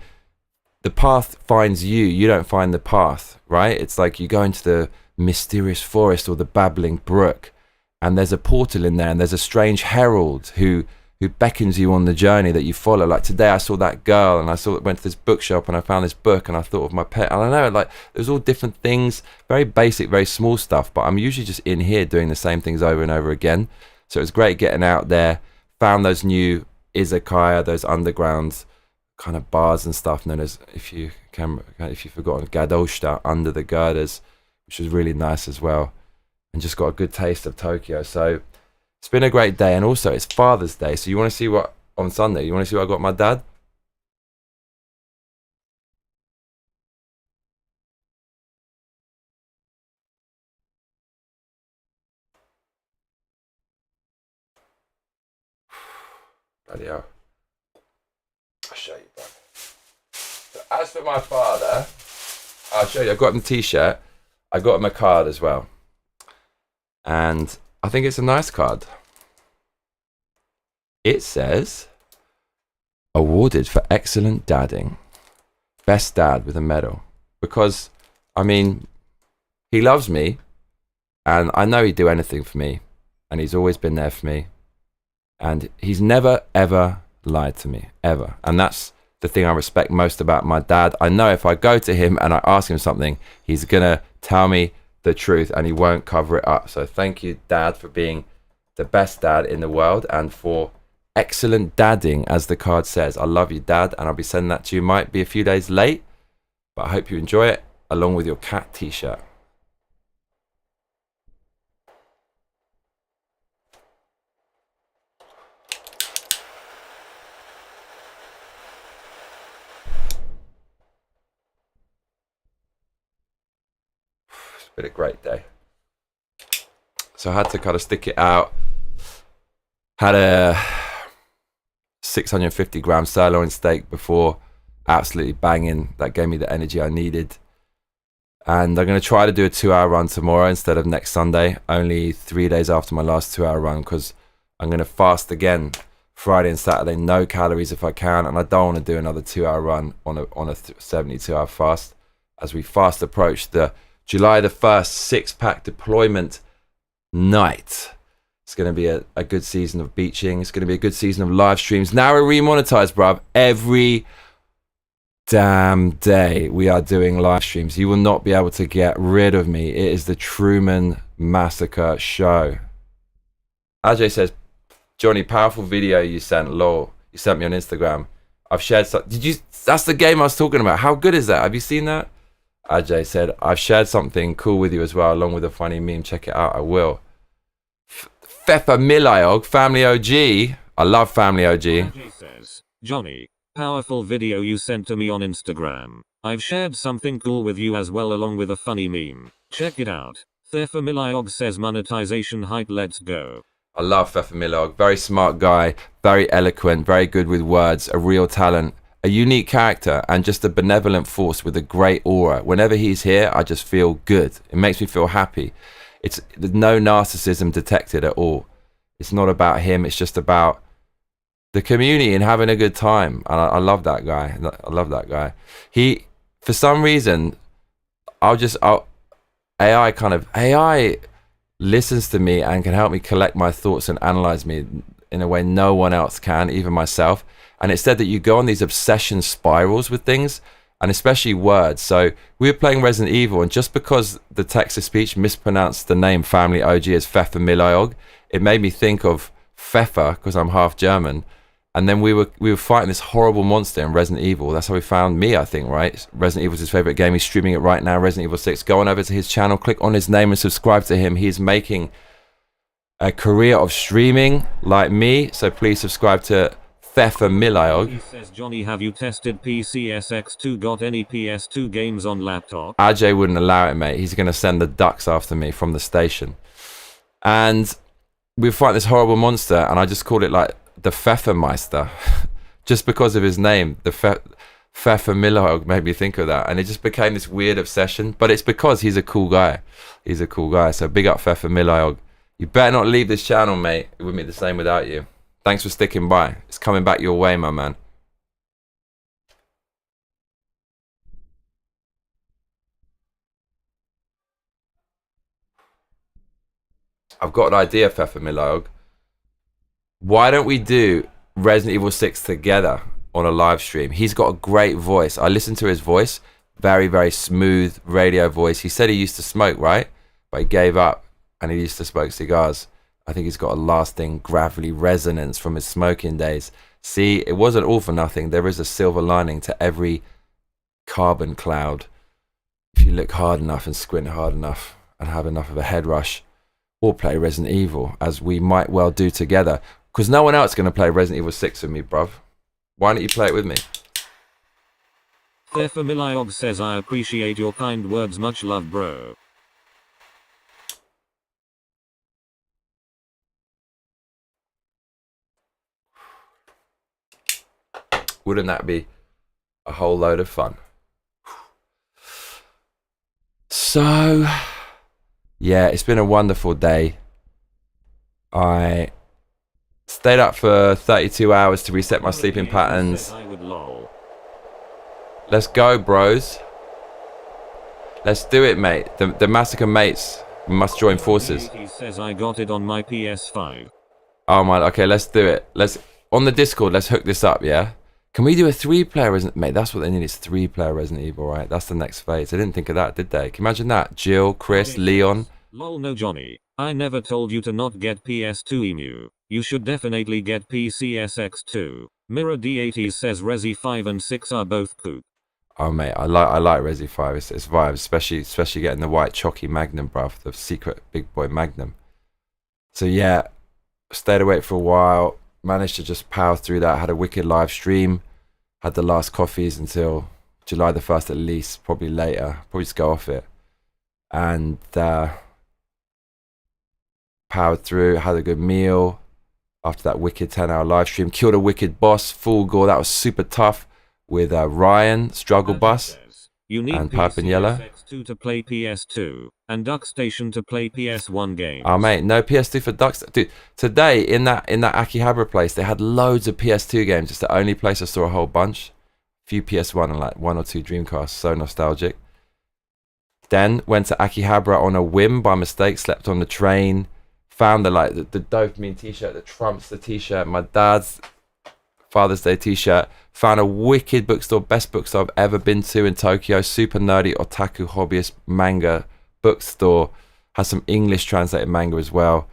the path finds you, you don't find the path, right? It's like you go into the mysterious forest or the babbling brook, and there's a portal in there, and there's a strange herald who beckons you on the journey that you follow. Like today I saw that girl, and went to this bookshop, and I found this book, and I thought of my pet. I don't know, like there's all different things, very basic, very small stuff, but I'm usually just in here doing the same things over and over again. So it was great getting out there, found those new izakaya, those underground kind of bars and stuff known as, if you've forgotten, gadoshita, under the girders, which was really nice as well, and just got a good taste of Tokyo. So it's been a great day, and also it's Father's Day. So you want to see what on Sunday? You want to see what I got my dad? Bloody hell. I'll show you, bro. So as for my father, I'll show you. I got him a t-shirt. I got him a card as well. And I think it's a nice card. It says, awarded for excellent dadding. Best dad with a medal. Because, I mean, he loves me. And I know he'd do anything for me. And he's always been there for me. And he's never, ever lied to me. Ever. And that's the thing I respect most about my dad. I know if I go to him and I ask him something, he's going to tell me the truth and he won't cover it up. So thank you, Dad, for being the best dad in the world and for excellent dadding, as the card says. I love you, Dad, and I'll be sending that to you. Might be a few days late, but I hope you enjoy it, along with your cat t-shirt. Been a great day. So I had to kind of stick it out. Had a 650 gram sirloin steak before, absolutely banging. That gave me the energy I needed. And I'm going to try to do a 2-hour run tomorrow instead of next Sunday, only 3 days after my last 2-hour run, because I'm going to fast again Friday and Saturday, no calories if I can, and I don't want to do another 2-hour run on a 72-hour fast, as we fast approach the July the 1st 6-pack deployment night. It's going to be a good season of beaching. It's going to be a good season of live streams. Now we're remonetized, bruv. Every damn day we are doing live streams. You will not be able to get rid of me. It is the Truman Massacre show. Ajay says, Johnny, powerful video you sent. Lol. You sent me on Instagram. I've shared stuff. That's the game I was talking about. How good is that? Have you seen that? Ajay said, I've shared something cool with you as well, along with a funny meme. Check it out. I will. Fefa Milayog, Family OG. I love Family OG. Ajay says, Johnny, powerful video you sent to me on Instagram. I've shared something cool with you as well, along with a funny meme. Check it out. Fefa Milayog says monetization height, let's go. I love Fefa Milayog. Very smart guy, very eloquent, very good with words, a real talent, a unique character, and just a benevolent force with a great aura. Whenever he's here, I just feel good. It makes me feel happy. There's no narcissism detected at all. It's not about him. It's just about the community and having a good time. And I love that guy. I love that guy. He, for some reason, AI listens to me and can help me collect my thoughts and analyze me in a way no one else can, even myself. And it said that you go on these obsession spirals with things, and especially words. So we were playing Resident Evil, and just because the text-to-speech mispronounced the name Family OG as Fefa Milayog, it made me think of Fefa, because I'm half German. And then we were fighting this horrible monster in Resident Evil. That's how we found me, I think, right? Resident Evil's his favorite game. He's streaming it right now, Resident Evil 6. Go on over to his channel, click on his name and subscribe to him. He's making a career of streaming like me. So please subscribe to Fefa Milayog. He says, Johnny, have you tested PCSX2? Got any PS2 games on laptop? Ajay wouldn't allow it, mate. He's going to send the ducks after me from the station. And we fight this horrible monster, and I just called it like the Pfeffermeister, just because of his name. The Fefa Milayog made me think of that, and it just became this weird obsession. But it's because he's a cool guy. He's a cool guy. So big up Fefa Milayog. You better not leave this channel, mate. It wouldn't be the same without you. Thanks for sticking by. It's coming back your way, my man. I've got an idea, Fefa Milayog. Why don't we do Resident Evil 6 together on a live stream? He's got a great voice. I listened to his voice. Very, very smooth radio voice. He said he used to smoke, right? But he gave up and he used to smoke cigars. I think he's got a lasting gravelly resonance from his smoking days. See, it wasn't all for nothing. There is a silver lining to every carbon cloud. If you look hard enough and squint hard enough and have enough of a head rush, or play Resident Evil, as we might well do together. Because no one else is going to play Resident Evil 6 with me, bruv. Why don't you play it with me? Fefa Milayog says, I appreciate your kind words. Much love, bro. Wouldn't that be a whole load of fun? So, yeah, it's been a wonderful day. I stayed up for 32 hours to reset my sleeping patterns. Let's go, bros. Let's do it, mate. The Massacre mates must join forces. He says, I got it on my PS5. Oh my, okay, let's do it. On the Discord, let's hook this up, yeah? Can we do a 3-player Resident... Mate, that's what they need, is 3-player Resident Evil, right? That's the next phase. They didn't think of that, did they? Can you imagine that? Jill, Chris, Leon. Lol, no, Johnny. I never told you to not get PS2 emu. You should definitely get PCSX2. Mirror D80 says Resi 5 and 6 are both poop. Oh mate, I like Resi 5. It's vibes, especially getting the white chalky Magnum, bruv, the secret big boy Magnum. So yeah, stayed awake for a while. Managed to just power through that. Had a wicked live stream. Had the last coffees until July the 1st at least. Probably later. Probably just go off it. And powered through. Had a good meal. After that wicked 10-hour live stream. Killed a wicked boss. Full gore. That was super tough. With Ryan, Struggle Bus. You need and Pipe and Yellow. PCSX2 to play PS2 and Duck Station to play PS1 games. Oh mate, no PS2 for Duck Station. Dude, today in that Akihabara place, they had loads of PS2 games. It's the only place I saw a whole bunch. A few PS1 and like 1 or 2 Dreamcasts. So nostalgic. Then went to Akihabara on a whim by mistake. Slept on the train. Found the dopamine t-shirt that trumps the t-shirt. My dad's Father's Day t-shirt. Found a wicked bookstore, best bookstore I've ever been to in Tokyo. Super nerdy otaku hobbyist manga bookstore. Has some English translated manga as well.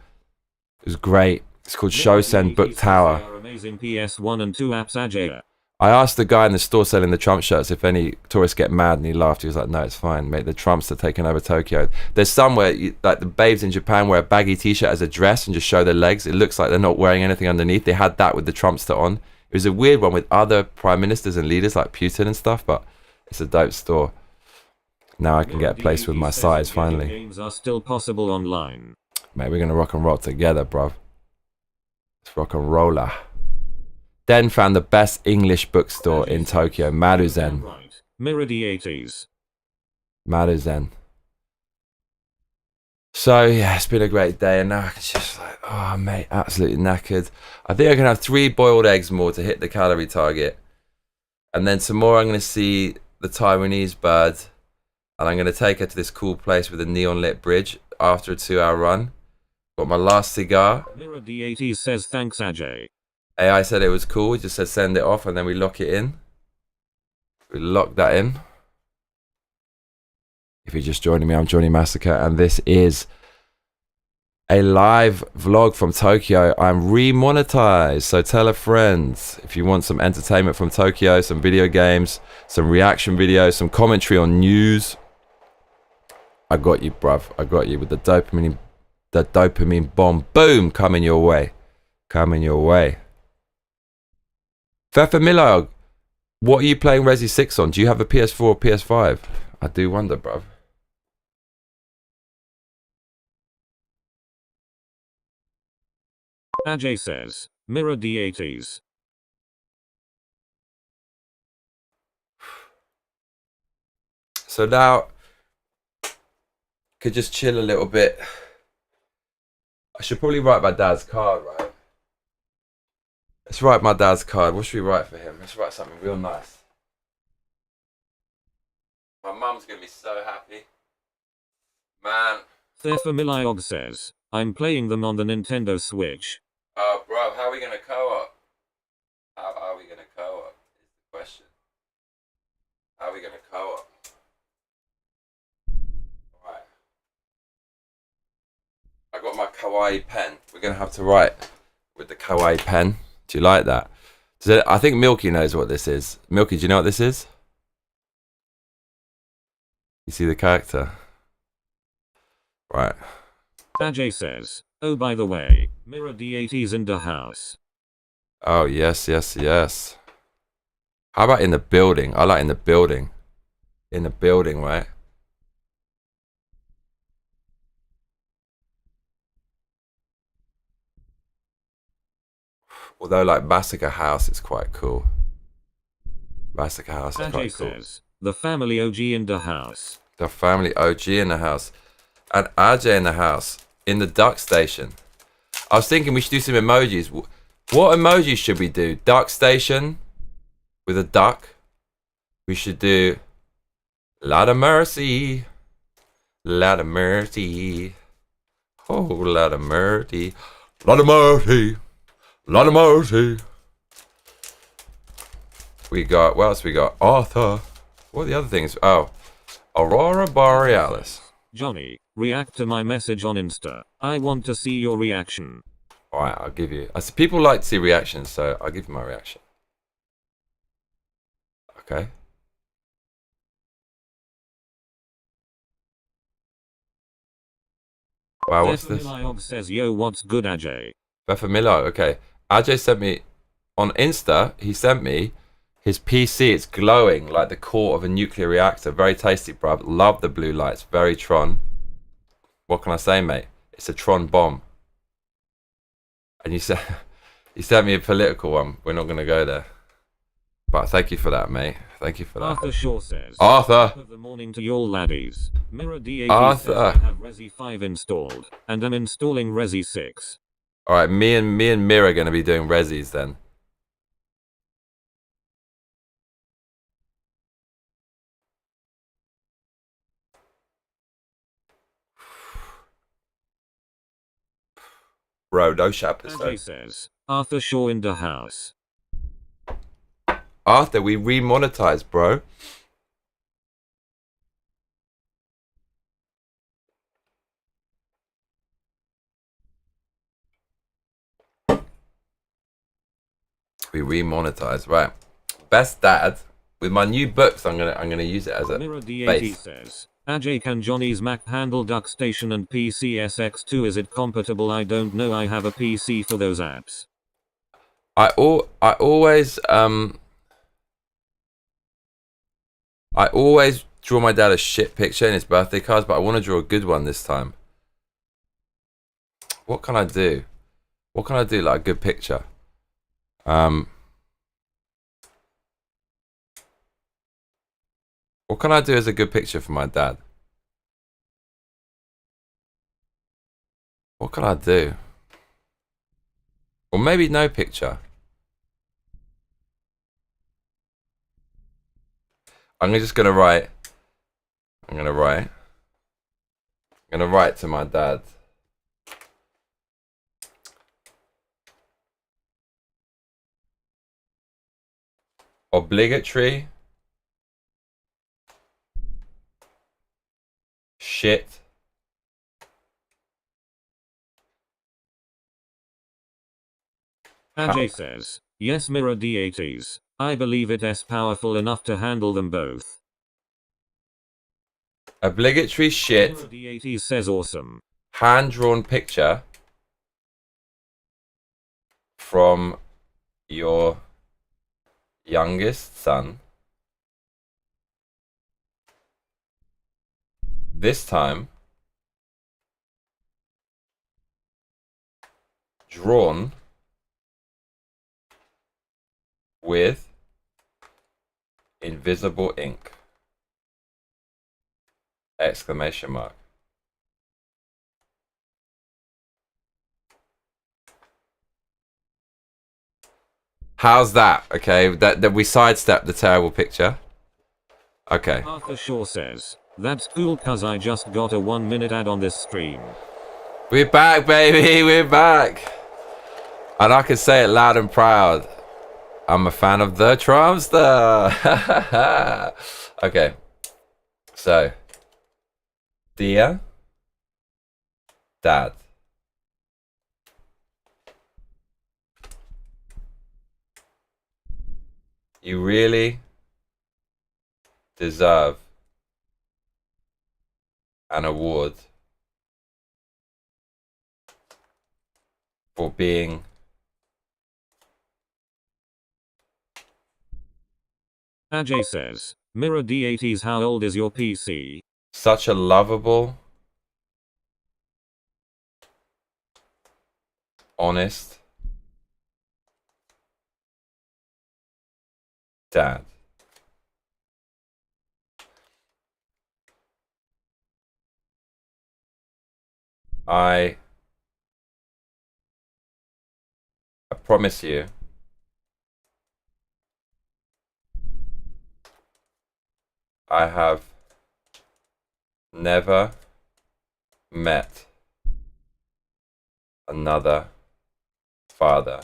It was great. It's called Shosen Book Tower. Amazing PS1 and 2 apps, Ajay. I asked the guy in the store selling the Trump shirts if any tourists get mad, and he laughed. He was like, no, it's fine, mate. The Trumps are taking over Tokyo. There's somewhere, like the babes in Japan wear a baggy t-shirt as a dress and just show their legs. It looks like they're not wearing anything underneath. They had that with the Trumpster on. It was a weird one with other prime ministers and leaders like Putin and stuff, but it's a dope store. Now I can get a place with my size, finally. Games are still possible online. Mate, we're going to rock and roll together, bruv. Let's rock and roller. Den found the best English bookstore in Tokyo, Maruzen. Right. Mirror D80s. Maruzen. So, yeah, it's been a great day, and now it's just like, oh, mate, absolutely knackered. I think I can have 3 boiled eggs more to hit the calorie target. And then tomorrow I'm going to see the Taiwanese bird, and I'm going to take her to this cool place with a neon lit bridge after a 2-hour run. Got my last cigar. Mirror D80s says thanks, Ajay. AI said it was cool. It just said send it off, and then we lock it in. We lock that in. If you're just joining me, I'm Johnny Massacre, and this is a live vlog from Tokyo. I'm remonetized, so tell a friend if you want some entertainment from Tokyo, some video games, some reaction videos, some commentary on news. I got you, bruv. I got you with the dopamine bomb. Boom, coming your way. Coming your way. Fefa Milog, what are you playing Resi 6 on? Do you have a PS4 or PS5? I do wonder, bruv. Ajay says, Mirror D80s. So now, could just chill a little bit. I should probably write my dad's card, right? Let's write my dad's card. What should we write for him? Let's write something real nice. My mum's gonna be so happy. Man. Thefamiliog says, I'm playing them on the Nintendo Switch. Oh, bro, how are we gonna co-op? How are we gonna co-op is the question. How are we gonna co-op? Alright. I got my kawaii pen. We're gonna have to write with the kawaii pen. Do you like that? I think Milky knows what this is. Milky, do you know what this is? You see the character? Right. Ajay says, oh by the way, Mirror D80s in the house. Oh, yes, yes, yes. How about in the building? I like in the building. In the building, right? Although, like, Massacre House is quite cool. Massacre House is quite cool. Says, the family OG in the house. The family OG in the house. And Ajay in the house. In the duck station. I was thinking we should do some emojis. What emojis should we do? Duck station with a duck. We should do lot of mercy. Lot of mercy. Oh, lot of mercy. Lot of mercy. Lot of mercy. We got, what else we got? Arthur. What are the other things? Oh, Aurora Borealis. Johnny, react to my message on Insta. I want to see your reaction. Alright, I'll give you. People like to see reactions, so I'll give you my reaction. Okay. Wow, what's this? Thefamiliog says, yo, what's good, Ajay? Befamilo, okay. Ajay sent me on Insta. He sent me his PC. It's glowing like the core of a nuclear reactor. Very tasty, bruv. Love the blue lights. Very Tron. What can I say, mate? It's a Tron bomb. And you sent me a political one. We're not gonna go there. But thank you for that, mate. Thank you for that. Arthur Shaw says, Arthur. Top of the morning to y'all laddies. Mirror D80 Arthur. says I have Resi 5 installed and I'm installing Resi 6. All right, me and Mira are going to be doing resis then. Bro, no chappers though. Ajay says, Arthur Shaw in the house. Arthur, we remonetized, bro. We remonetized, right. best dad. With my new books, I'm gonna use it as a Mirror D80 base. says, Ajay, can Johnny's Mac handle DuckStation and PCSX2? Is it compatible? I don't know. I have a PC for those apps. I always draw my dad a shit picture in his birthday cards, but I want to draw a good one this time. What can I do? What can I do like a good picture? What can I do as a good picture for my dad? What can I do? Or maybe no picture. I'm just gonna write. I'm gonna write to my dad. Obligatory shit Ajay says, yes, Mirror D80s. I believe it is powerful enough to handle them both. obligatory shit Mirror D80s says awesome. hand-drawn picture from your youngest son. This time drawn with invisible ink. Exclamation mark. How's that? Okay, that we sidestepped the terrible picture. Okay. Arthur Shaw says, that's cool cuz I just got a 1-minute ad on this stream. We're back, baby. We're back. And I can say it loud and proud. I'm a fan of the Trumpster. Okay. So, dear Dad, you really deserve an award for being Ajay says, Mirror D80s, how old is your PC? such a lovable, honest dad. I promise you I have never met another father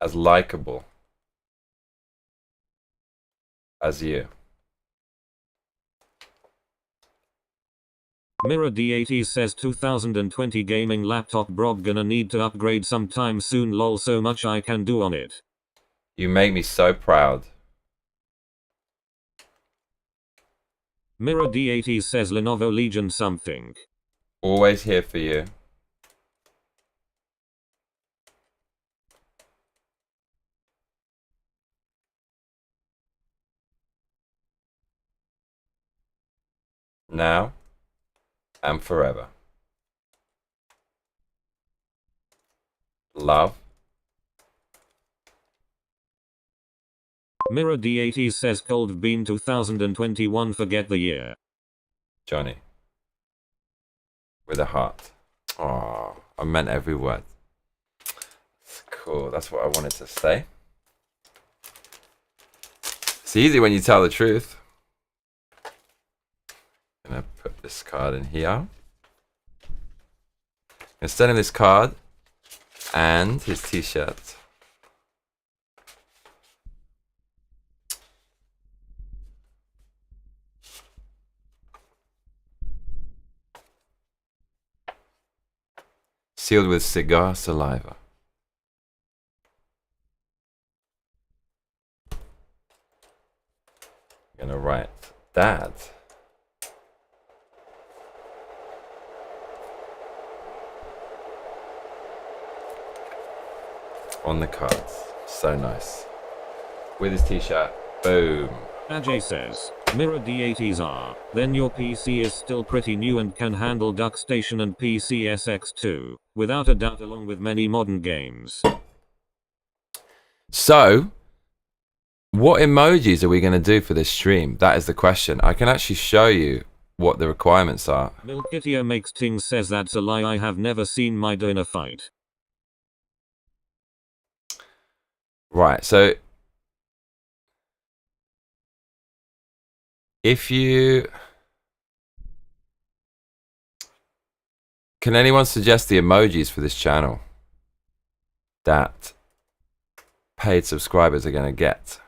as likable as you. Mirror D80 says 2020 gaming laptop bro, gonna need to upgrade sometime soon, lol, so much I can do on it. You make me so proud. Mirror D80 says Lenovo Legion something. Always here for you. Now and forever. Love. Mirror D80 says Cold Bean 2021, forget the year. Johnny. With a heart. Oh, I meant every word. It's cool. That's what I wanted to say. It's easy when you tell the truth. I'm gonna put this card in here. I'm gonna send him this card and his t-shirt. Sealed with cigar saliva. I'm gonna write Dad. On the cards. So nice. With his t-shirt. Boom. Ajay says, Mirror D80s are, then your PC is still pretty new and can handle DuckStation and PCSX2, without a doubt, along with many modern games. So, what emojis are we going to do for this stream? That is the question. I can actually show you what the requirements are. Milkitio Makes Things says that's a lie. I have never seen Maida in a fight. Right, so if you... Can anyone suggest the emojis for this channel that paid subscribers are going to get?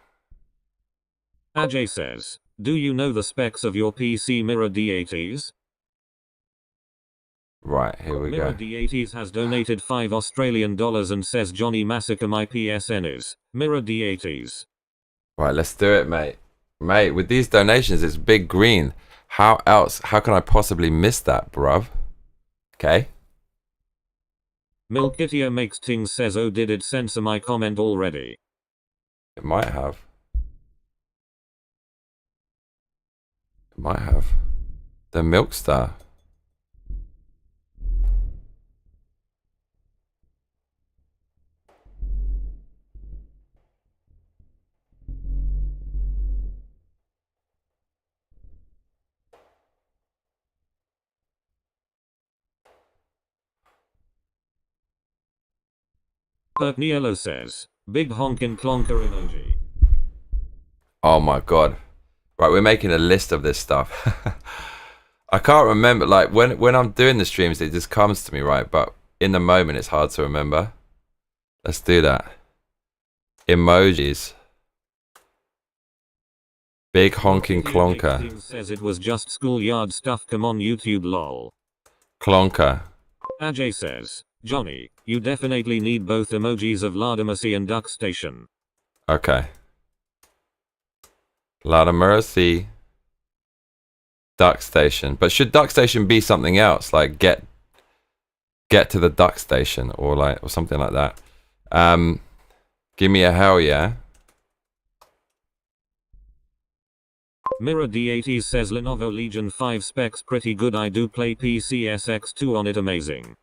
Ajay says, do you know the specs of your PC Mirror D80s? Right, here we Mirror go. D80s has donated $5 and says Johnny Massacre. My PSN is Mirror D80s. Right, let's do it, mate. Mate, with these donations, it's big green. How can I possibly miss that, bruv? Okay. Milkitio Makes Things says, oh, did it censor my comment already? It might have. It might have. The Milk Star. Perkniello says, big honkin' clonker emoji. Oh my god. Right, we're making a list of this stuff. I can't remember, like, when I'm doing the streams, it just comes to me, right? But in the moment, it's hard to remember. Let's do that. Emojis. Big honking clonker. Says it was just schoolyard stuff. Come on YouTube, lol. Clonker. Ajay says, Johnny, you definitely need both emojis of Ladamasi and DuckStation. Okay. Lot of mercy. DuckStation. But should DuckStation be something else? Like get to the Duck Station or something like that. Give me a hell yeah. Mirror D80 says Lenovo Legion 5 specs pretty good. I do play PCSX2 on it. Amazing.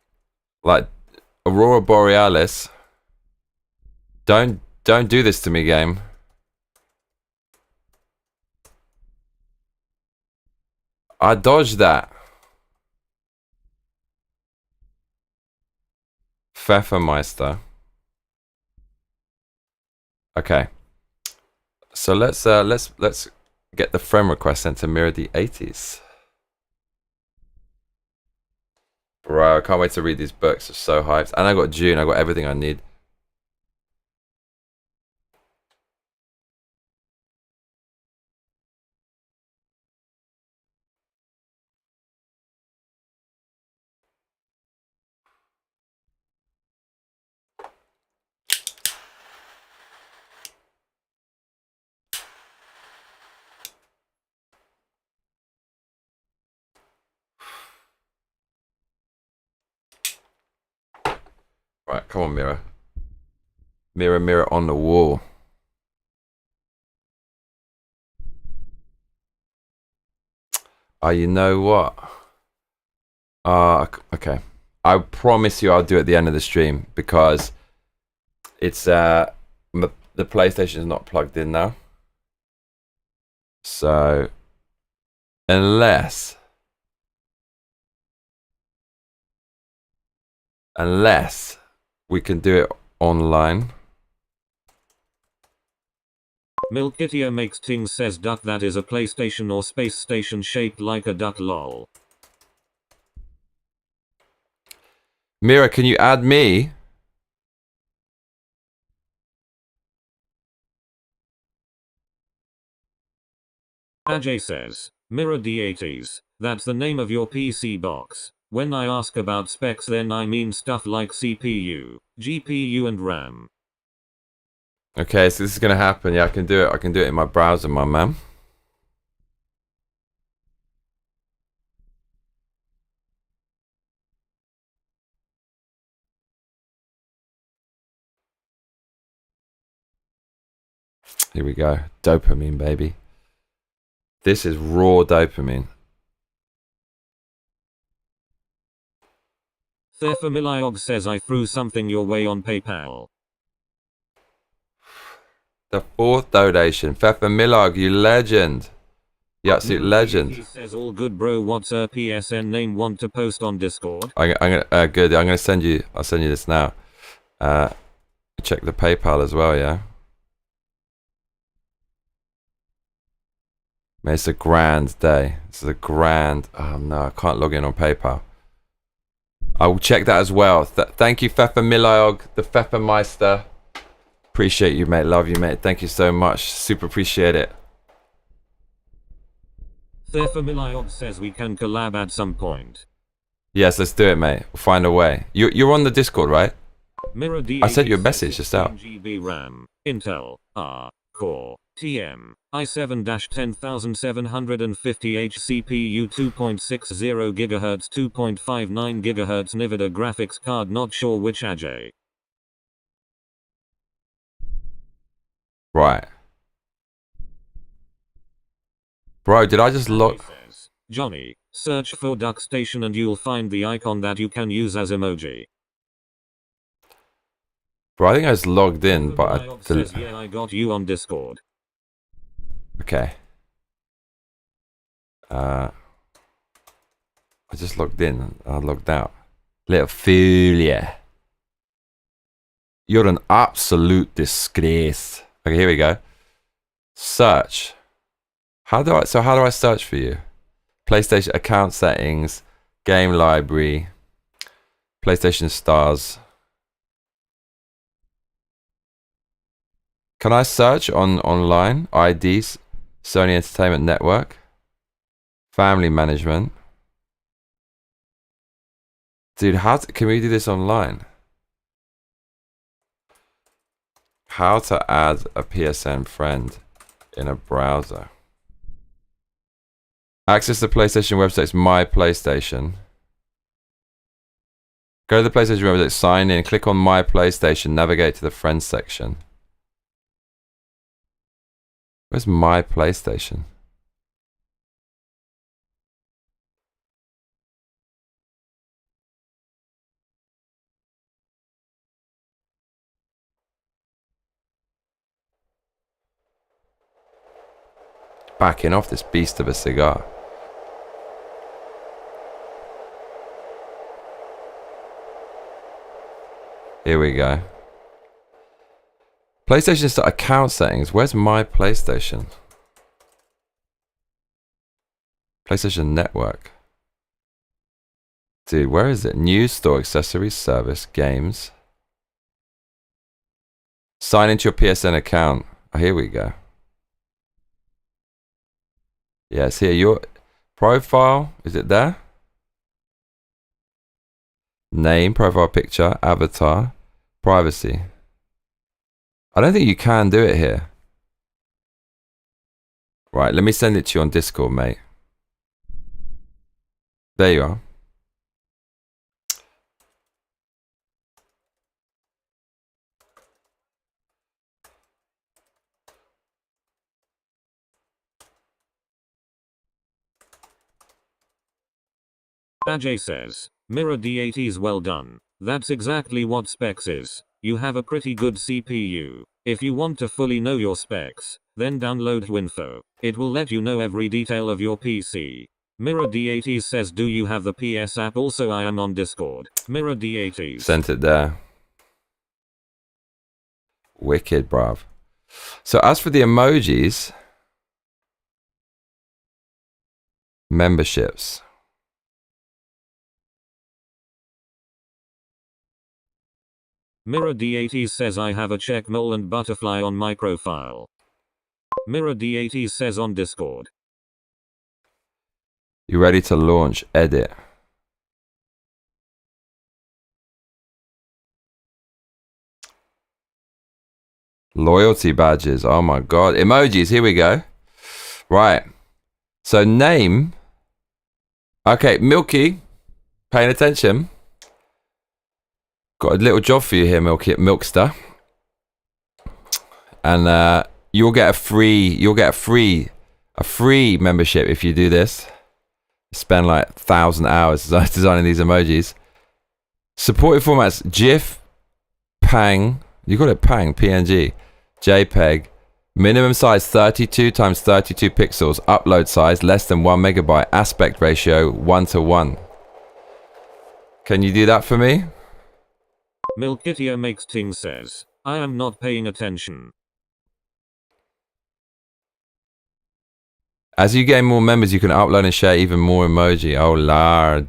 Like Aurora Borealis. Don't do this to me, game. I dodged that. Pfeffermeister. Okay. So let's get the friend request sent to Mirror D80s. Bro, I can't wait to read these books. I'm so hyped. And I got June. I got everything I need. Right, come on, Mirror. Mirror, mirror on the wall. You know what? Okay. I promise you I'll do it at the end of the stream because it's the PlayStation is not plugged in now. So unless we can do it online. Milkitio Makes Things says duck, that is a PlayStation or space station shaped like a duck, lol. Mira, can you add me? Ajay says, Mirror D80s, that's the name of your PC box. When I ask about specs, then I mean stuff like CPU, GPU and RAM. Okay, so this is gonna happen. Yeah, I can do it. I can do it in my browser, my man. Here we go. Dopamine, baby. This is raw dopamine. Thefamiliog says I threw something your way on PayPal. The fourth donation. Fefa Milog, you legend. You absolute legend. He says all good, bro. What's a PSN name want to post on Discord? I'm gonna good. I'm gonna send you. I'll send you this now. Check the PayPal as well. Yeah. Man, it's a grand day. This is a grand. Oh no, I can't log in on PayPal. I will check that as well. Thank you, Fefa Milog, the Fefa Meister. Appreciate you, mate. Love you, mate. Thank you so much. Super appreciate it. Thefamiliog says we can collab at some point. Yes, let's do it, mate. We'll find a way. You're on the Discord, right? Mirror D I sent you a message just out. GB RAM, Intel, Core, TM, i7-10750H CPU 2.60 GHz 2.59 GHz NVIDIA graphics card, not sure which AJ. Right. Bro, did I just log... Johnny, search for Duck Station and you'll find the icon that you can use as emoji. Bro, I think I was logged in, but I... Says, yeah, I got you on Discord. Okay. I just logged in. I logged out. Little fool, yeah. You're an absolute disgrace. Okay, here we go. Search. How do I search for you? PlayStation account settings, game library, PlayStation stars. Can I search online? IDs, Sony Entertainment Network, family management. Dude, can we do this online? How to add a PSN friend in a browser. Access the PlayStation website's My PlayStation. Go to the PlayStation website, sign in, click on My PlayStation, navigate to the Friends section. Where's My PlayStation? Backing off this beast of a cigar. Here we go. PlayStation Store account settings. Where's My PlayStation? PlayStation Network. Dude, where is it? News, store, accessories, service, games. Sign into your PSN account. Oh, here we go. Yes, here. Your profile. Is it there? Name, profile picture, avatar, privacy. I don't think you can do it here. Right, let me send it to you on Discord, mate. There you are. Ajay says, Mirror D80's well done. That's exactly what specs is. You have a pretty good CPU. If you want to fully know your specs, then download Winfo. It will let you know every detail of your PC. Mirror D80 says, do you have the PS app? Also, I am on Discord. Mirror D80. Sent it there. Wicked, bruv. So as for the emojis, memberships. Mirror D80 says I have a check mole and butterfly on my profile. Mirror D80 says on Discord. You ready to launch edit? Loyalty badges. Oh my god. Emojis. Here we go. Right. So name. Okay, Milky. Paying attention. Got a little job for you here, Milkster. And you'll get a free membership if you do this. Spend like 1,000 hours designing these emojis. Supported formats: GIF, PANG. You got it, PANG, PNG, JPEG. Minimum size 32 times 32 pixels. Upload size less than 1 megabyte. Aspect ratio 1:1. Can you do that for me? Milkitia makes ting says, I am not paying attention. As you gain more members, you can upload and share even more emoji. Oh lord.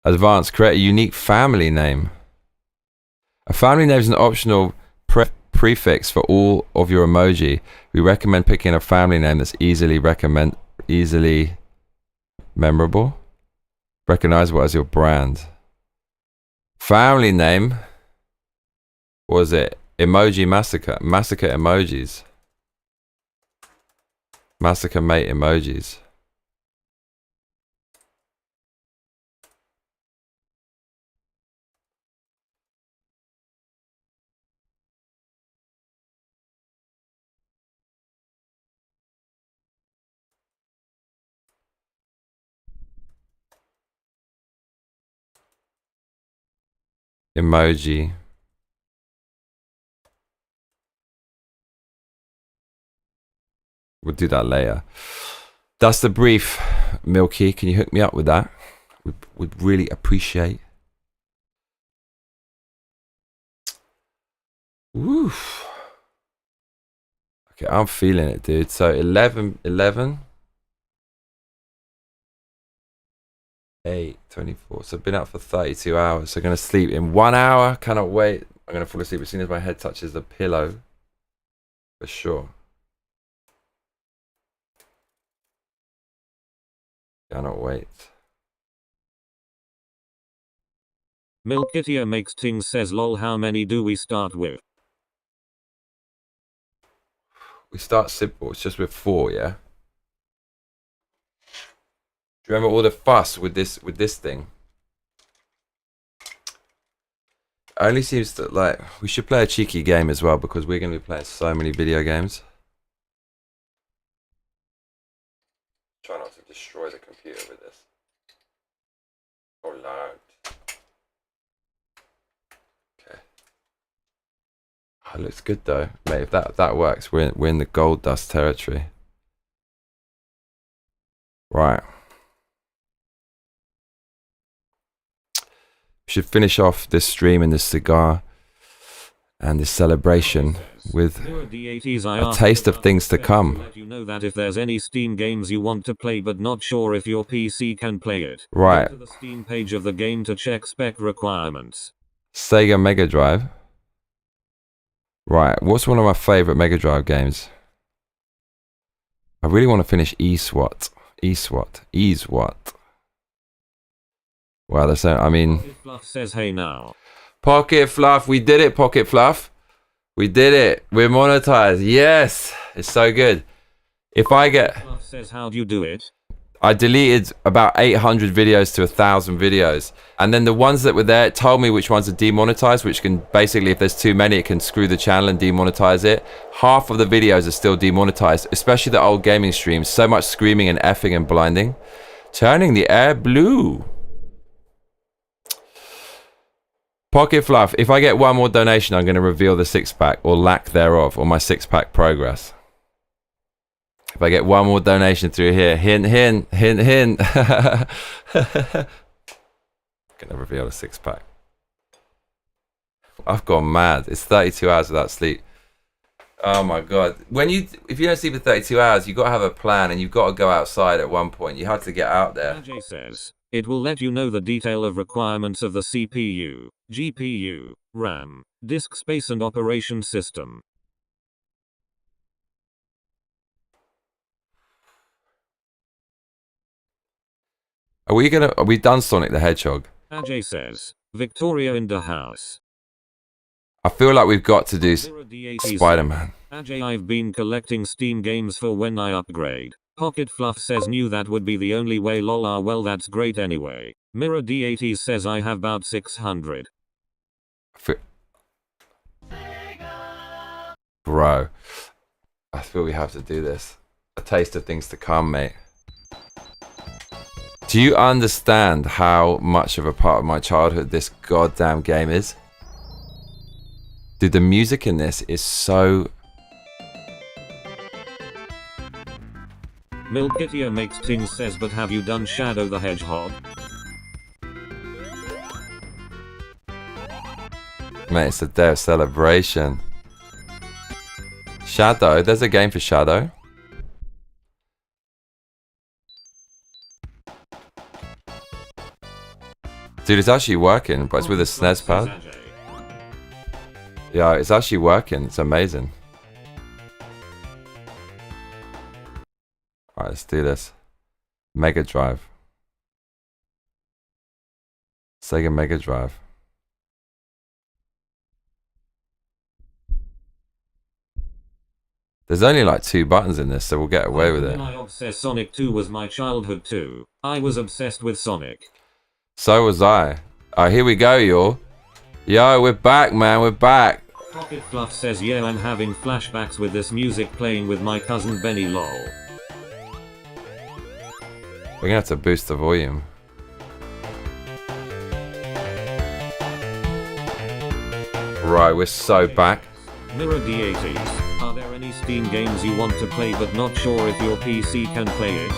Advanced, create a unique family name. A family name is an optional prefix for all of your emoji. We recommend picking a family name that's easily memorable, recognizable as your brand. Family name. What was it? Emoji Massacre. Massacre emojis. Massacre mate emojis. Emoji. We'll do that later. That's the brief, Milky. Can you hook me up with that? We'd really appreciate. Woof. Okay, I'm feeling it, dude. So 11, 8, 24. So I've been up for 32 hours. So I'm going to sleep in 1 hour. Cannot wait. I'm going to fall asleep as soon as my head touches the pillow. For sure. Cannot wait. Milkitia makes ting says lol, how many do we start with? We start simple. It's just with 4, yeah? Do you remember all the fuss with this thing? Only seems that, like, we should play a cheeky game as well, because we're going to be playing so many video games. Try not to destroy the computer with this. Oh lord. Okay. Oh, it looks good though, mate. If that works, we're in the gold dust territory. Right. We should finish off this stream and this cigar and this celebration with a taste of things to come. Let you know that if there's any Steam games you want to play but not sure if your PC can play it, right. Go to the Steam page of the game to check spec requirements. Sega Mega Drive. Right, what's one of my favorite Mega Drive games? I really want to finish eSWAT. Wow, that's I mean. Pocket Fluff says hey now. Pocket Fluff, we did it, Pocket Fluff. We did it. We're monetized. Yes, it's so good. If I get. Fluff says how do you do it? I deleted about 800 videos to 1,000 videos, and then the ones that were there, it told me which ones are demonetized, which can basically, if there's too many, it can screw the channel and demonetize it. Half of the videos are still demonetized, especially the old gaming streams. So much screaming and effing and blinding. Turning the air blue. Pocket Fluff, if I get one more donation, I'm going to reveal the 6-pack, or lack thereof, or my 6-pack progress. If I get one more donation through here, hint. Gonna reveal a 6-pack. I've gone mad. It's 32 hours without sleep. Oh my god. If you don't sleep for 32 hours, you've got to have a plan, and you've got to go outside at one point. You have to get out there. Ajay says, it will let you know the detail of requirements of the CPU, GPU, RAM, disk space and operation system. Are we done Sonic the Hedgehog? Ajay says, Victoria in the house. I feel like we've got to do Mirror D80 Spider-Man. Ajay, I've been collecting Steam games for when I upgrade. Pocket Fluff says knew that would be the only way, lol. Ah, well, that's great anyway. Mirror D80 says I have about 600. Bro, I feel we have to do this. A taste of things to come, mate. Do you understand how much of a part of my childhood this goddamn game is? Dude, the music in this is so... Milkitia makes things says, but have you done Shadow the Hedgehog? Mate, it's a day of celebration. Shadow, there's a game for Shadow. Dude, it's actually working, but it's with a SNES pad. Yeah, it's actually working. It's amazing. Alright, let's do this. Mega Drive. Sega Mega Drive. There's only like 2 buttons in this, so we'll get away with it. I obsessed. Sonic 2 was my childhood too. I was obsessed with Sonic. So was I. Alright, here we go, y'all. Yo, we're back, man. We're back. Pocket Fluff says, yeah, I'm having flashbacks with this music playing with my cousin Benny, lol. We're gonna have to boost the volume. Right, we're so back. Mirror D80s. Are there any Steam games you want to play but not sure if your PC can play it?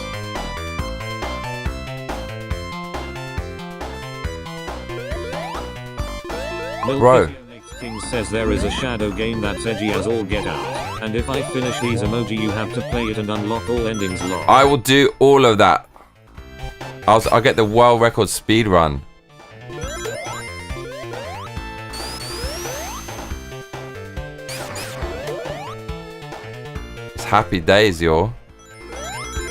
Bro. King says there is a Shadow game that's edgy as all get out. And if I finish these emoji you have to play it and unlock all endings locked. I will do all of that. I'll get the world record speed run. It's happy days, y'all.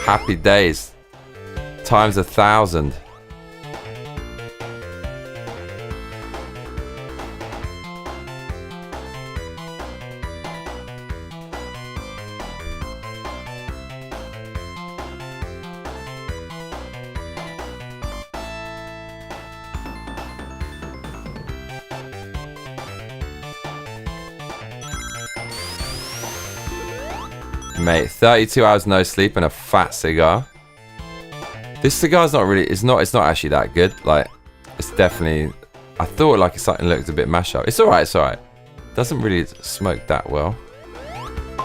Happy days. Times 1,000. Mate, 32 hours no sleep and a fat cigar. This cigar's not really, it's not actually that good. Like, it's definitely, I thought like something looked a bit mashed up. It's alright, it's alright. Doesn't really smoke that well.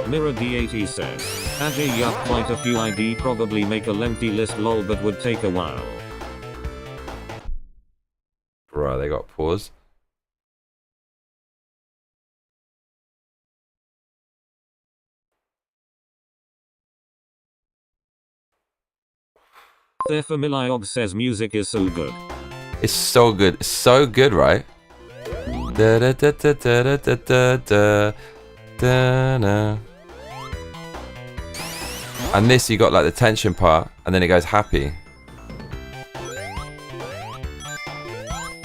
Mirror D80 says, Ajay, yup, quite a few ID, probably make a lengthy list lol, but would take a while. Bro, they got pause. Therefamiliog says music is so good. It's so good. It's so good, right? Da da da da da da da da da da. And this, you got like the tension part, and then it goes happy.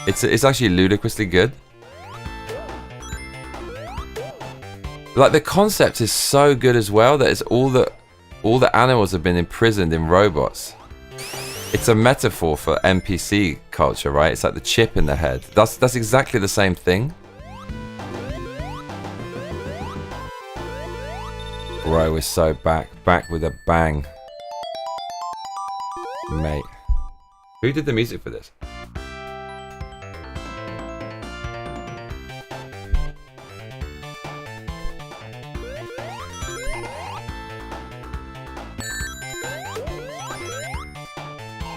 It's actually ludicrously good. Like the concept is so good as well that it's all the animals have been imprisoned in robots. It's a metaphor for NPC culture, right? It's like the chip in the head. That's exactly the same thing. Bro, we're so back with a bang. Mate. Who did the music for this?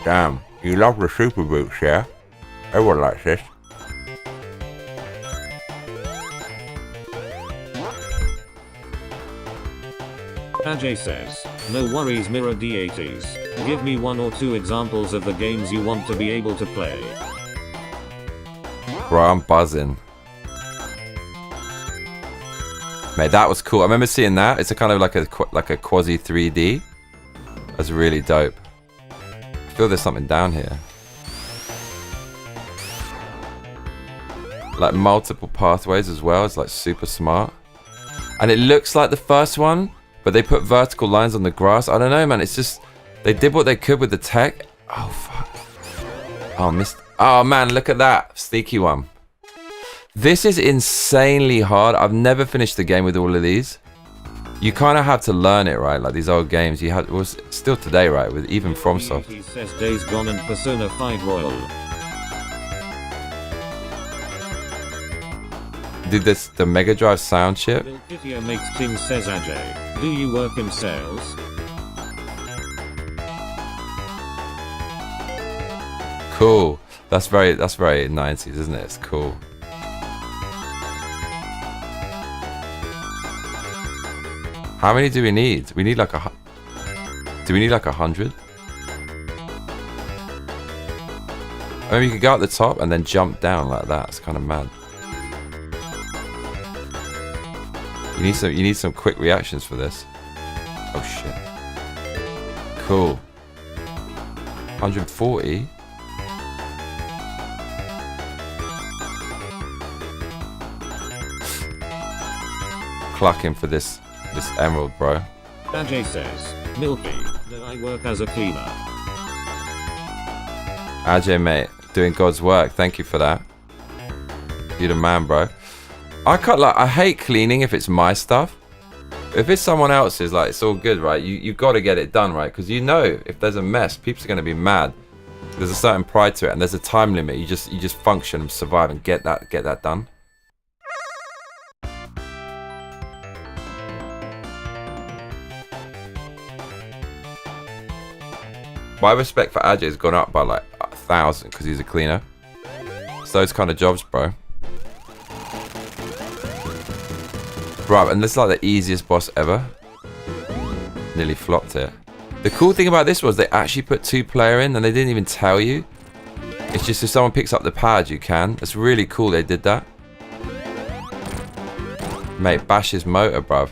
Damn, you love the super boots, yeah? Everyone likes this. Ajay says, no worries Mirror D80s. Give me 1 or 2 examples of the games you want to be able to play. Bro, I'm buzzing. Mate, that was cool. I remember seeing that. It's a kind of like a quasi 3D. That's really dope. I feel there's something down here. like multiple pathways as well. It's like super smart. And it looks like the first one, but they put vertical lines on the grass. I don't know, man. It's just, they did what they could with the tech. Oh, fuck. Oh, missed. Oh, man, look at that. Sneaky one. This is insanely hard. I've never finished the game with all of these. You kind of have to learn it, right? Like these old games, you had, it was still today, right? With even FromSoft. He says Days Gone and Persona 5 Royal. Did this the Mega Drive sound chip? Video makes Tim says Ajay. Do you work in sales? Cool. That's very 90s, isn't it? It's cool. How many do we need? We need like a. Do we need like 100? Maybe you could go at the top and then jump down like that. It's kind of mad. You need some quick reactions for this. Oh shit. Cool. 140. Clucking for this emerald, bro. Ajay says, Milky, that I work as a cleaner. Ajay, mate, doing God's work. Thank you for that. You're the man, bro. I hate cleaning if it's my stuff. If it's someone else's, like, it's all good, right? You got to get it done, right? Because you know if there's a mess, people are going to be mad. There's a certain pride to it, and there's a time limit. You just function and survive and get that done. My respect for Ajay has gone up by like 1,000 because he's a cleaner. It's those kind of jobs, bro. Right, and this is like the easiest boss ever. Nearly flopped it. The cool thing about this was they actually put 2-player in and they didn't even tell you. It's just if someone picks up the pad, you can. It's really cool they did that. Mate, bash his motor, bruv.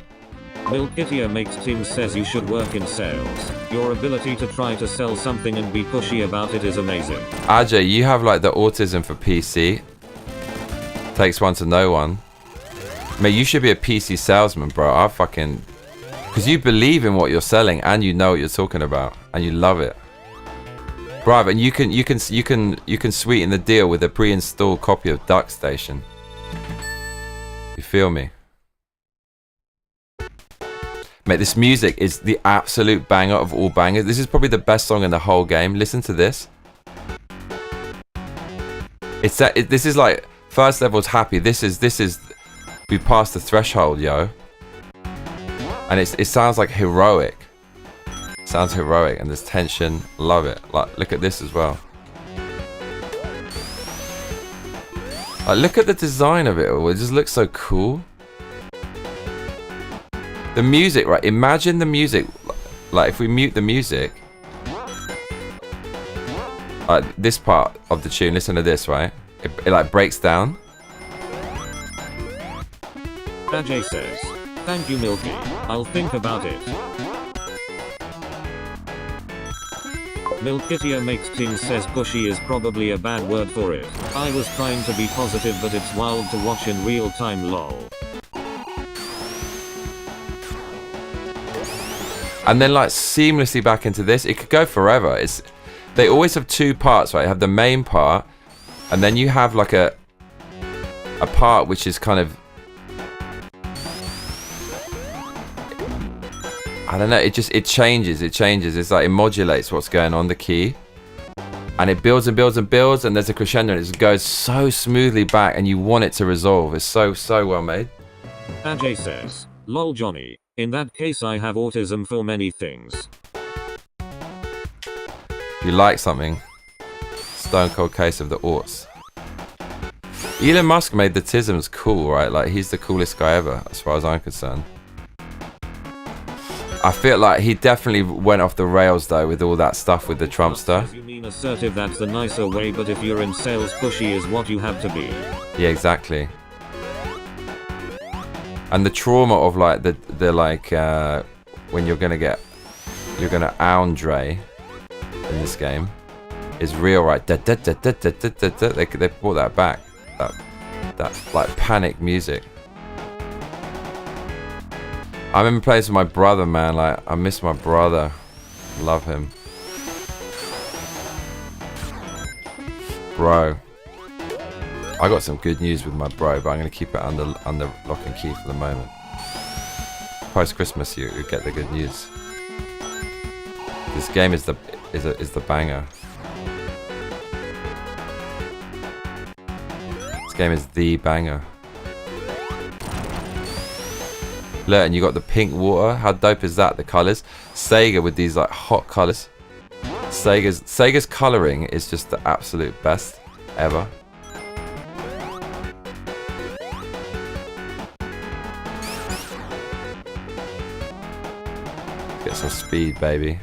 Milkitia makes Tim says you should work in sales. Your ability to try to sell something and be pushy about it is amazing. Ajay, you have like the autism for PC. Takes one to know one. Mate, you should be a PC salesman, bro. I fucking... Because you believe in what you're selling and you know what you're talking about. And you love it. Bruv, and you can sweeten the deal with a pre-installed copy of DuckStation. You feel me? Mate, this music is the absolute banger of all bangers. This is probably the best song in the whole game. Listen to this. This is like first level's happy. This is we passed the threshold, yo. And it sounds like heroic. It sounds heroic and there's tension. Love it. Like look at this as well. Like look at the design of it all. It just looks so cool. The music, right? Imagine the music. Like if we mute the music, like this part of the tune. Listen to this, right? It like breaks down. Ajay says, "Thank you, Milky. I'll think about it." Milkitia makes Tim says pushy is probably a bad word for it. I was trying to be positive, but it's wild to watch in real time. Lol. And then like seamlessly back into this. It could go forever. They always have 2 parts, right? You have the main part, and then you have like a part which is kind of, I don't know, it changes. It's like it modulates what's going on, the key. And it builds and builds and builds, and there's a crescendo, and it goes so smoothly back, and you want it to resolve. It's so well made. Ajay says, "Lol, Johnny. In that case, I have autism for many things." If you like something, stone cold case of the aughts. Elon Musk made the tisms cool, right? Like he's the coolest guy ever, as far as I'm concerned. I feel like he definitely went off the rails though with all that stuff with the Trumpster. You mean assertive? That's the nicer way, but if you're in sales, pushy is what you have to be. Yeah, exactly. And the trauma of like the like when you're gonna Andre in this game is real, right? They brought that back. That like panic music. I remember playing with my brother, man. Like, I miss my brother. Love him. Bro. I got some good news with my bro, but I'm going to keep it under lock and key for the moment. Post-Christmas, you get the good news. This game is the banger. This game is the banger. Look, and you got the pink water. How dope is that? The colors. Sega with these like hot colors. Sega's coloring is just the absolute best ever. Get some speed, baby.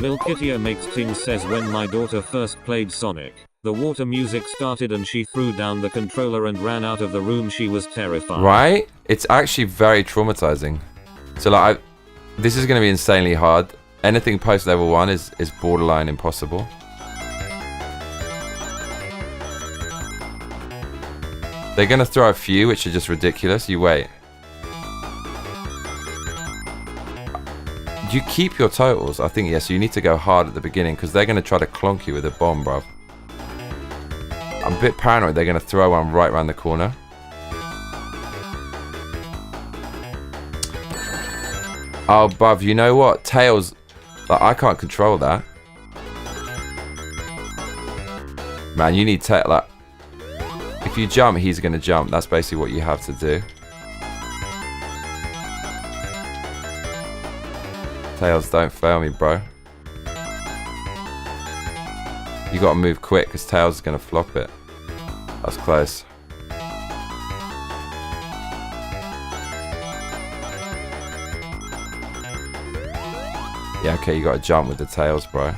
Lil Kittier makes Ting says when my daughter first played Sonic, the water music started and she threw down the controller and ran out of the room. She was terrified. Right? It's actually very traumatizing. So like, this is going to be insanely hard. Anything post level 1 is borderline impossible. They're going to throw a few which are just ridiculous. You wait. Do you keep your totals? I think yes. You need to go hard at the beginning because they're going to try to clonk you with a bomb, bruv. I'm a bit paranoid they're going to throw one right around the corner. Oh, bruv, you know what? Tails, like, I can't control that. Man, you need tail, like, if you jump, he's going to jump. That's basically what you have to do. Tails, don't fail me, bro. You gotta move quick because Tails is gonna flop it. That's close. Yeah, okay, you gotta jump with the Tails, bro.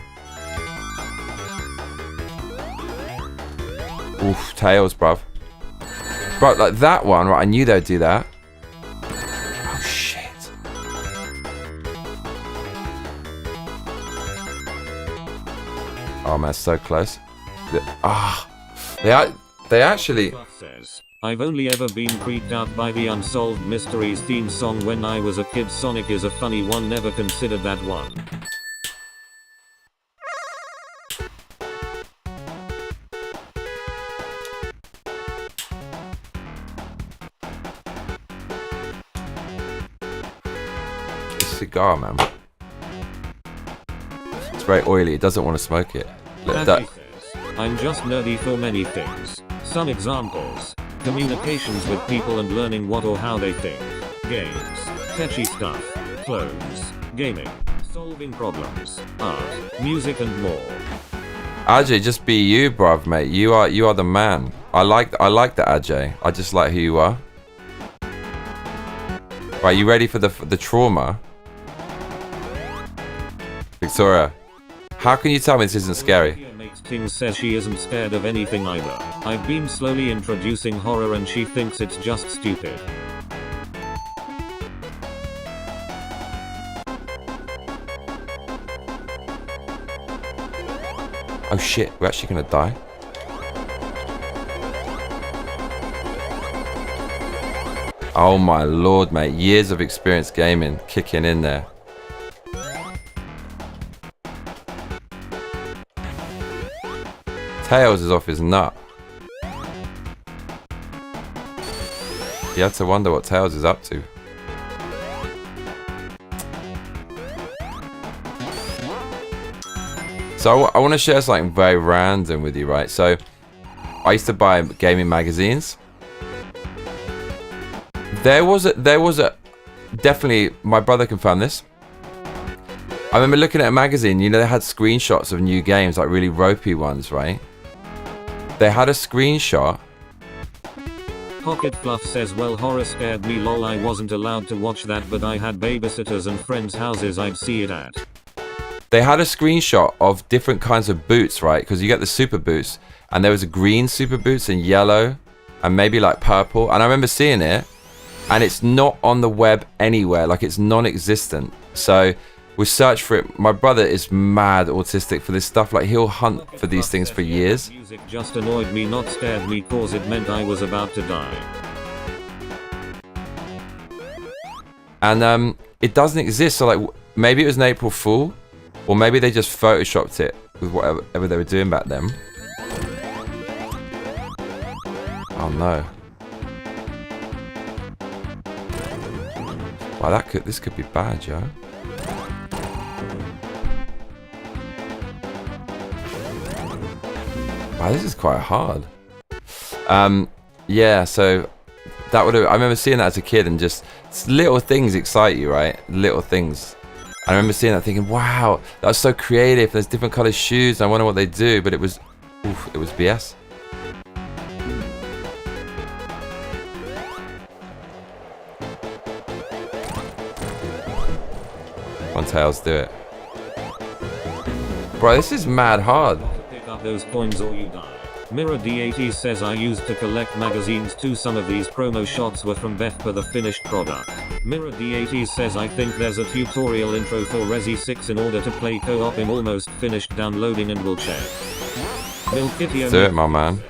Oof, Tails, bruv. Bro, like that one, right? I knew they'd do that. Oh, shit. Oh, man, so close. They actually... Says, I've only ever been creeped out by the Unsolved Mysteries theme song when I was a kid. Sonic is a funny one, never considered that one. Cigar, man. It's very oily. It doesn't want to smoke it. Look, that... says, I'm just nerdy for many things. Some examples: communications with people and learning what or how they think. Games, fetchy stuff, clothes, gaming, solving problems, art, music, and more. Ajay, just be you, bruv, mate. You are the man. I like the Ajay. I just like who you are. Right, you ready for the trauma? Victoria, how can you tell me this isn't scary? Ting says she isn't scared of anything either. I've been slowly introducing horror and she thinks it's just stupid. Oh shit, we're actually gonna die? Oh my lord, mate. Years of experience gaming kicking in there. Tails is off his nut. You have to wonder what Tails is up to. So I want to share something very random with you, right? So I used to buy gaming magazines. There was a definitely, my brother confirmed this. I remember looking at a magazine, you know, they had screenshots of new games, like really ropey ones, right? They had a screenshot. Pocket Fluff says, well, horror scared me, lol. I wasn't allowed to watch that, but I had babysitters and friends' houses I'd see it at. They had a screenshot of different kinds of boots, right? Because you get the super boots, and there was a green super boots and yellow, and maybe like purple. And I remember seeing it, and it's not on the web anywhere, like it's non-existent. So We search for it. My brother is mad autistic for this stuff. Like, he'll hunt for these things for years. Music just annoyed me, not scared me, cause it meant I was about to die. And it doesn't exist. So like, maybe it was an April Fool, or maybe they just photoshopped it with whatever they were doing back then. Oh no. Wow, this could be bad, yo. Wow, this is quite hard. Yeah, so that would have, I remember seeing that as a kid, and just little things excite you, right? Little things. I remember seeing that thinking, wow, that was so creative. There's different colored shoes. I wonder what they do, but it was BS. One Tails, do it. Bro, this is mad hard. Pick up those coins or you die. Mirror D80 says I used to collect magazines too. Some of these promo shots were from Beth for the finished product. Mirror D80 says I think there's a tutorial intro for Resi 6 in order to play co-op. I'm almost finished downloading and will check. Milkitio, do it, my man.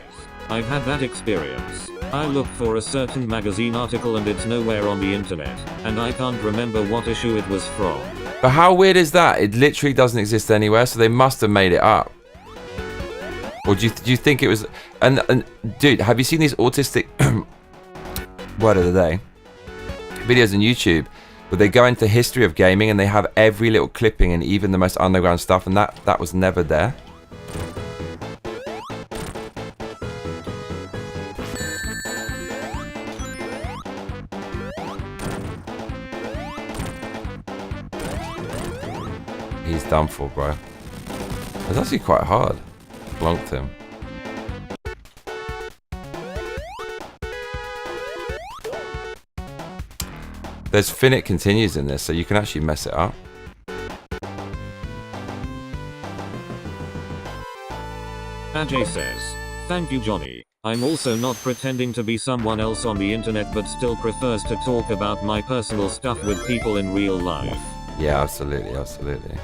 I've had that experience. I look for a certain magazine article and it's nowhere on the internet, and I can't remember what issue it was from. But how weird is that? It literally doesn't exist anywhere, so they must have made it up. Or do you think it was... And dude, have you seen these autistic... word of the day? Videos on YouTube where they go into history of gaming and they have every little clipping and even the most underground stuff, and that was never there. He's done for, bro. It's actually quite hard. Blonked him. There's finite continues in this, so you can actually mess it up. Ajay says, thank you, Johnny. I'm also not pretending to be someone else on the internet, but still prefers to talk about my personal stuff with people in real life. Yeah, absolutely, absolutely.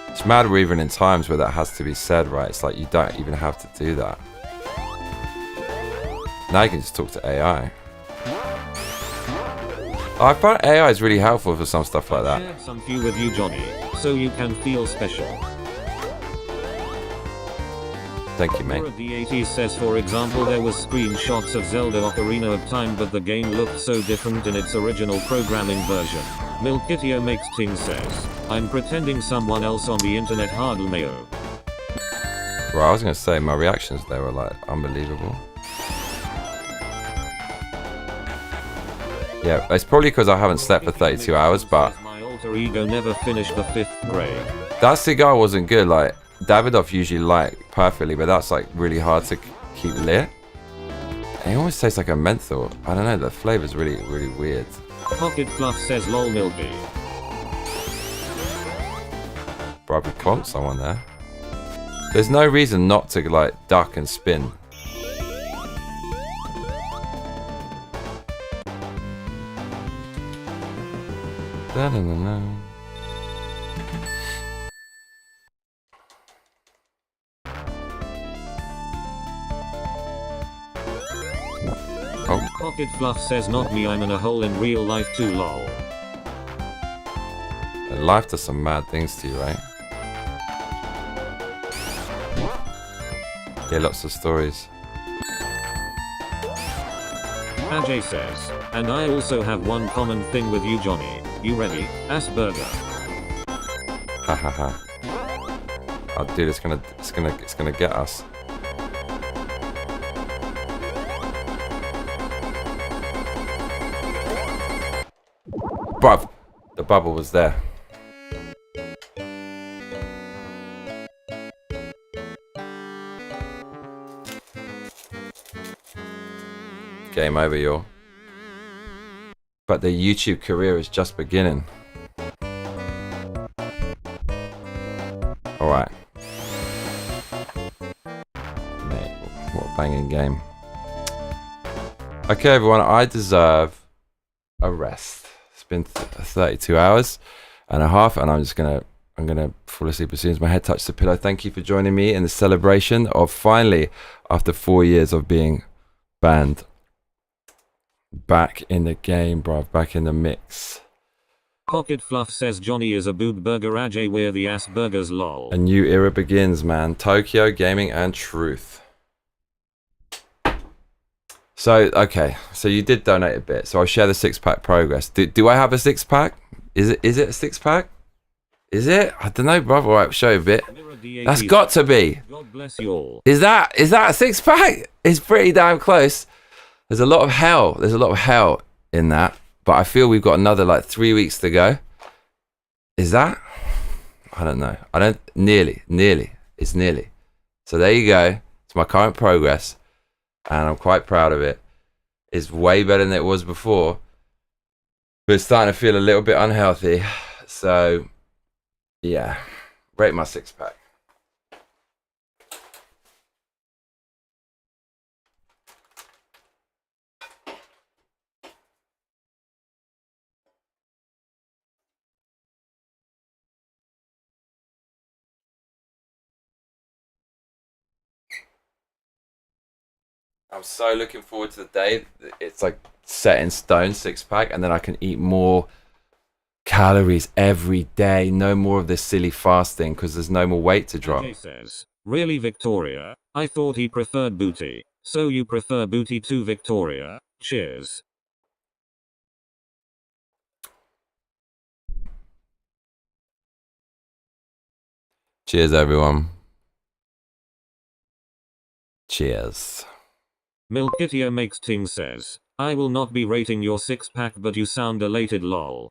It's mad we're even in times where that has to be said, right? It's like you don't even have to do that. Now you can just talk to AI. I find AI is really helpful for some stuff like that. I shared some few with you, Johnny, so you can feel special. Thank you, mate. The 80s says, for example, there was screenshots of Zelda Ocarina of Time, but the game looked so different in its original programming version. Milkitio makes Ting says, I'm pretending someone else on the internet, Hardlmayo. Bro, I was gonna say my reactions there were like unbelievable. Yeah, it's probably because I haven't slept for 32 hours, but my alter ego never finished the 5th grade. That cigar wasn't good. Like Davidoff usually light perfectly, but that's like really hard to keep lit. And it almost tastes like a menthol. I don't know, the flavor's really, really weird. Pocket Fluff says lol Milky. Bro, we clonked someone there. There's no reason not to like duck and spin. Da-na-na-na. Oh. Pocket Fluff says not me, I'm in a hole in real life too, lol. Life does some mad things to you, right? Yeah, lots of stories. Ajay says, and I also have one common thing with you, Johnny. You ready? Asperger. Ha ha ha. Oh dude, it's gonna get us. Bruv, the bubble was there. Game over, y'all. But the YouTube career is just beginning. Alright. Mate, what a banging game. Okay, everyone, I deserve a rest. It's been 32 hours and a half, and I'm gonna fall asleep as soon as my head touches the pillow. Thank you for joining me in the celebration of finally, after 4 years of being banned, back in the game, bruv, back in the mix. Pocket Fluff says Johnny is a boob burger. Ajay, we're the ass burgers, lol. A new era begins, man. Tokyo Gaming and Truth. So, okay, so you did donate a bit, so I'll share the 6-pack progress. Do I have a 6-pack? Is it a 6-pack? Is it? I don't know, brother. All right, show you a bit. That's got to be. God bless you all. Is that a 6-pack? It's pretty damn close. There's a lot of hell. There's a lot of hell in that, but I feel we've got another like 3 weeks to go. Is that? I don't know. Nearly. It's nearly. So there you go. It's my current progress, and I'm quite proud of it. It's way better than it was before, but it's starting to feel a little bit unhealthy. So, yeah, rate my 6-pack. I'm so looking forward to the day it's like set in stone 6-pack, and then I can eat more calories every day. No more of this silly fasting because there's no more weight to drop. AJ says, really, Victoria? I thought he preferred booty. So you prefer booty to Victoria? Cheers. Cheers, everyone. Cheers. Milkitio makes ting says, I will not be rating your 6-pack, but you sound elated, lol.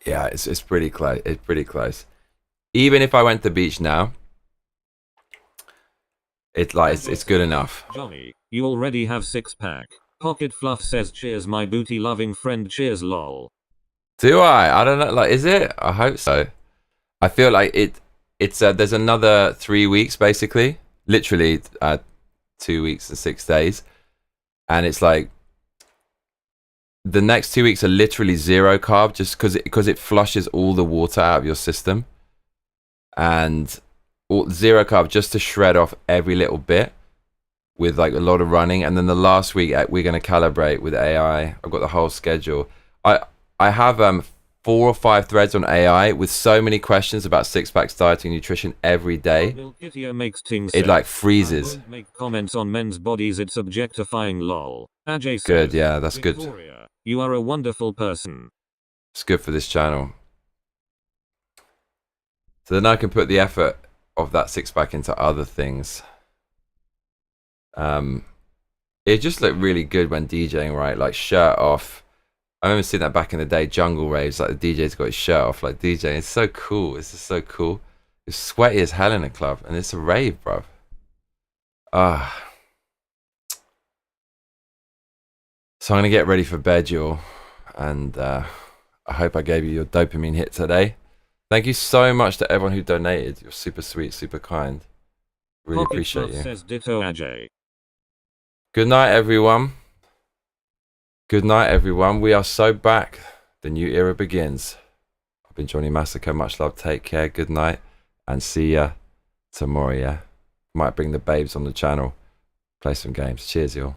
Yeah, it's pretty close. It's pretty close. Even if I went to the beach now, it's good enough. Johnny, you already have 6-pack. Pocket Fluff says, cheers, my booty loving friend. Cheers, lol. Do I? I don't know. Like, is it? I hope so. I feel like it's there's another 3 weeks, basically, literally 2 weeks and 6 days, and it's like the next 2 weeks are literally zero carb, just because it flushes all the water out of your system, and zero carb just to shred off every little bit with like a lot of running. And then the last week we're going to calibrate with AI. I've got the whole schedule. I have 4 or 5 threads on AI with so many questions about 6-packs, dieting, nutrition every day. It like freezes. Make comments on men's bodies. It's objectifying, lol. Ajay says, good, yeah, that's Victoria, good. You are a wonderful person. It's good for this channel. So then I can put the effort of that 6-pack into other things. It just looked really good when DJing, right? Like shirt off. I remember seeing that back in the day, jungle raves, like the DJ's got his shirt off, like DJing. It's so cool. It's just so cool. It's sweaty as hell in a club, and it's a rave, bruv. So I'm gonna get ready for bed, y'all, and I hope I gave you your dopamine hit today. Thank you so much to everyone who donated. You're super sweet, super kind. Really appreciate you. Says ditto, Ajay. Good night, everyone. Good night, everyone. We are so back. The new era begins. I've been Johnny Massacre. Much love. Take care. Good night. And see ya tomorrow, yeah? Might bring the babes on the channel. Play some games. Cheers, y'all.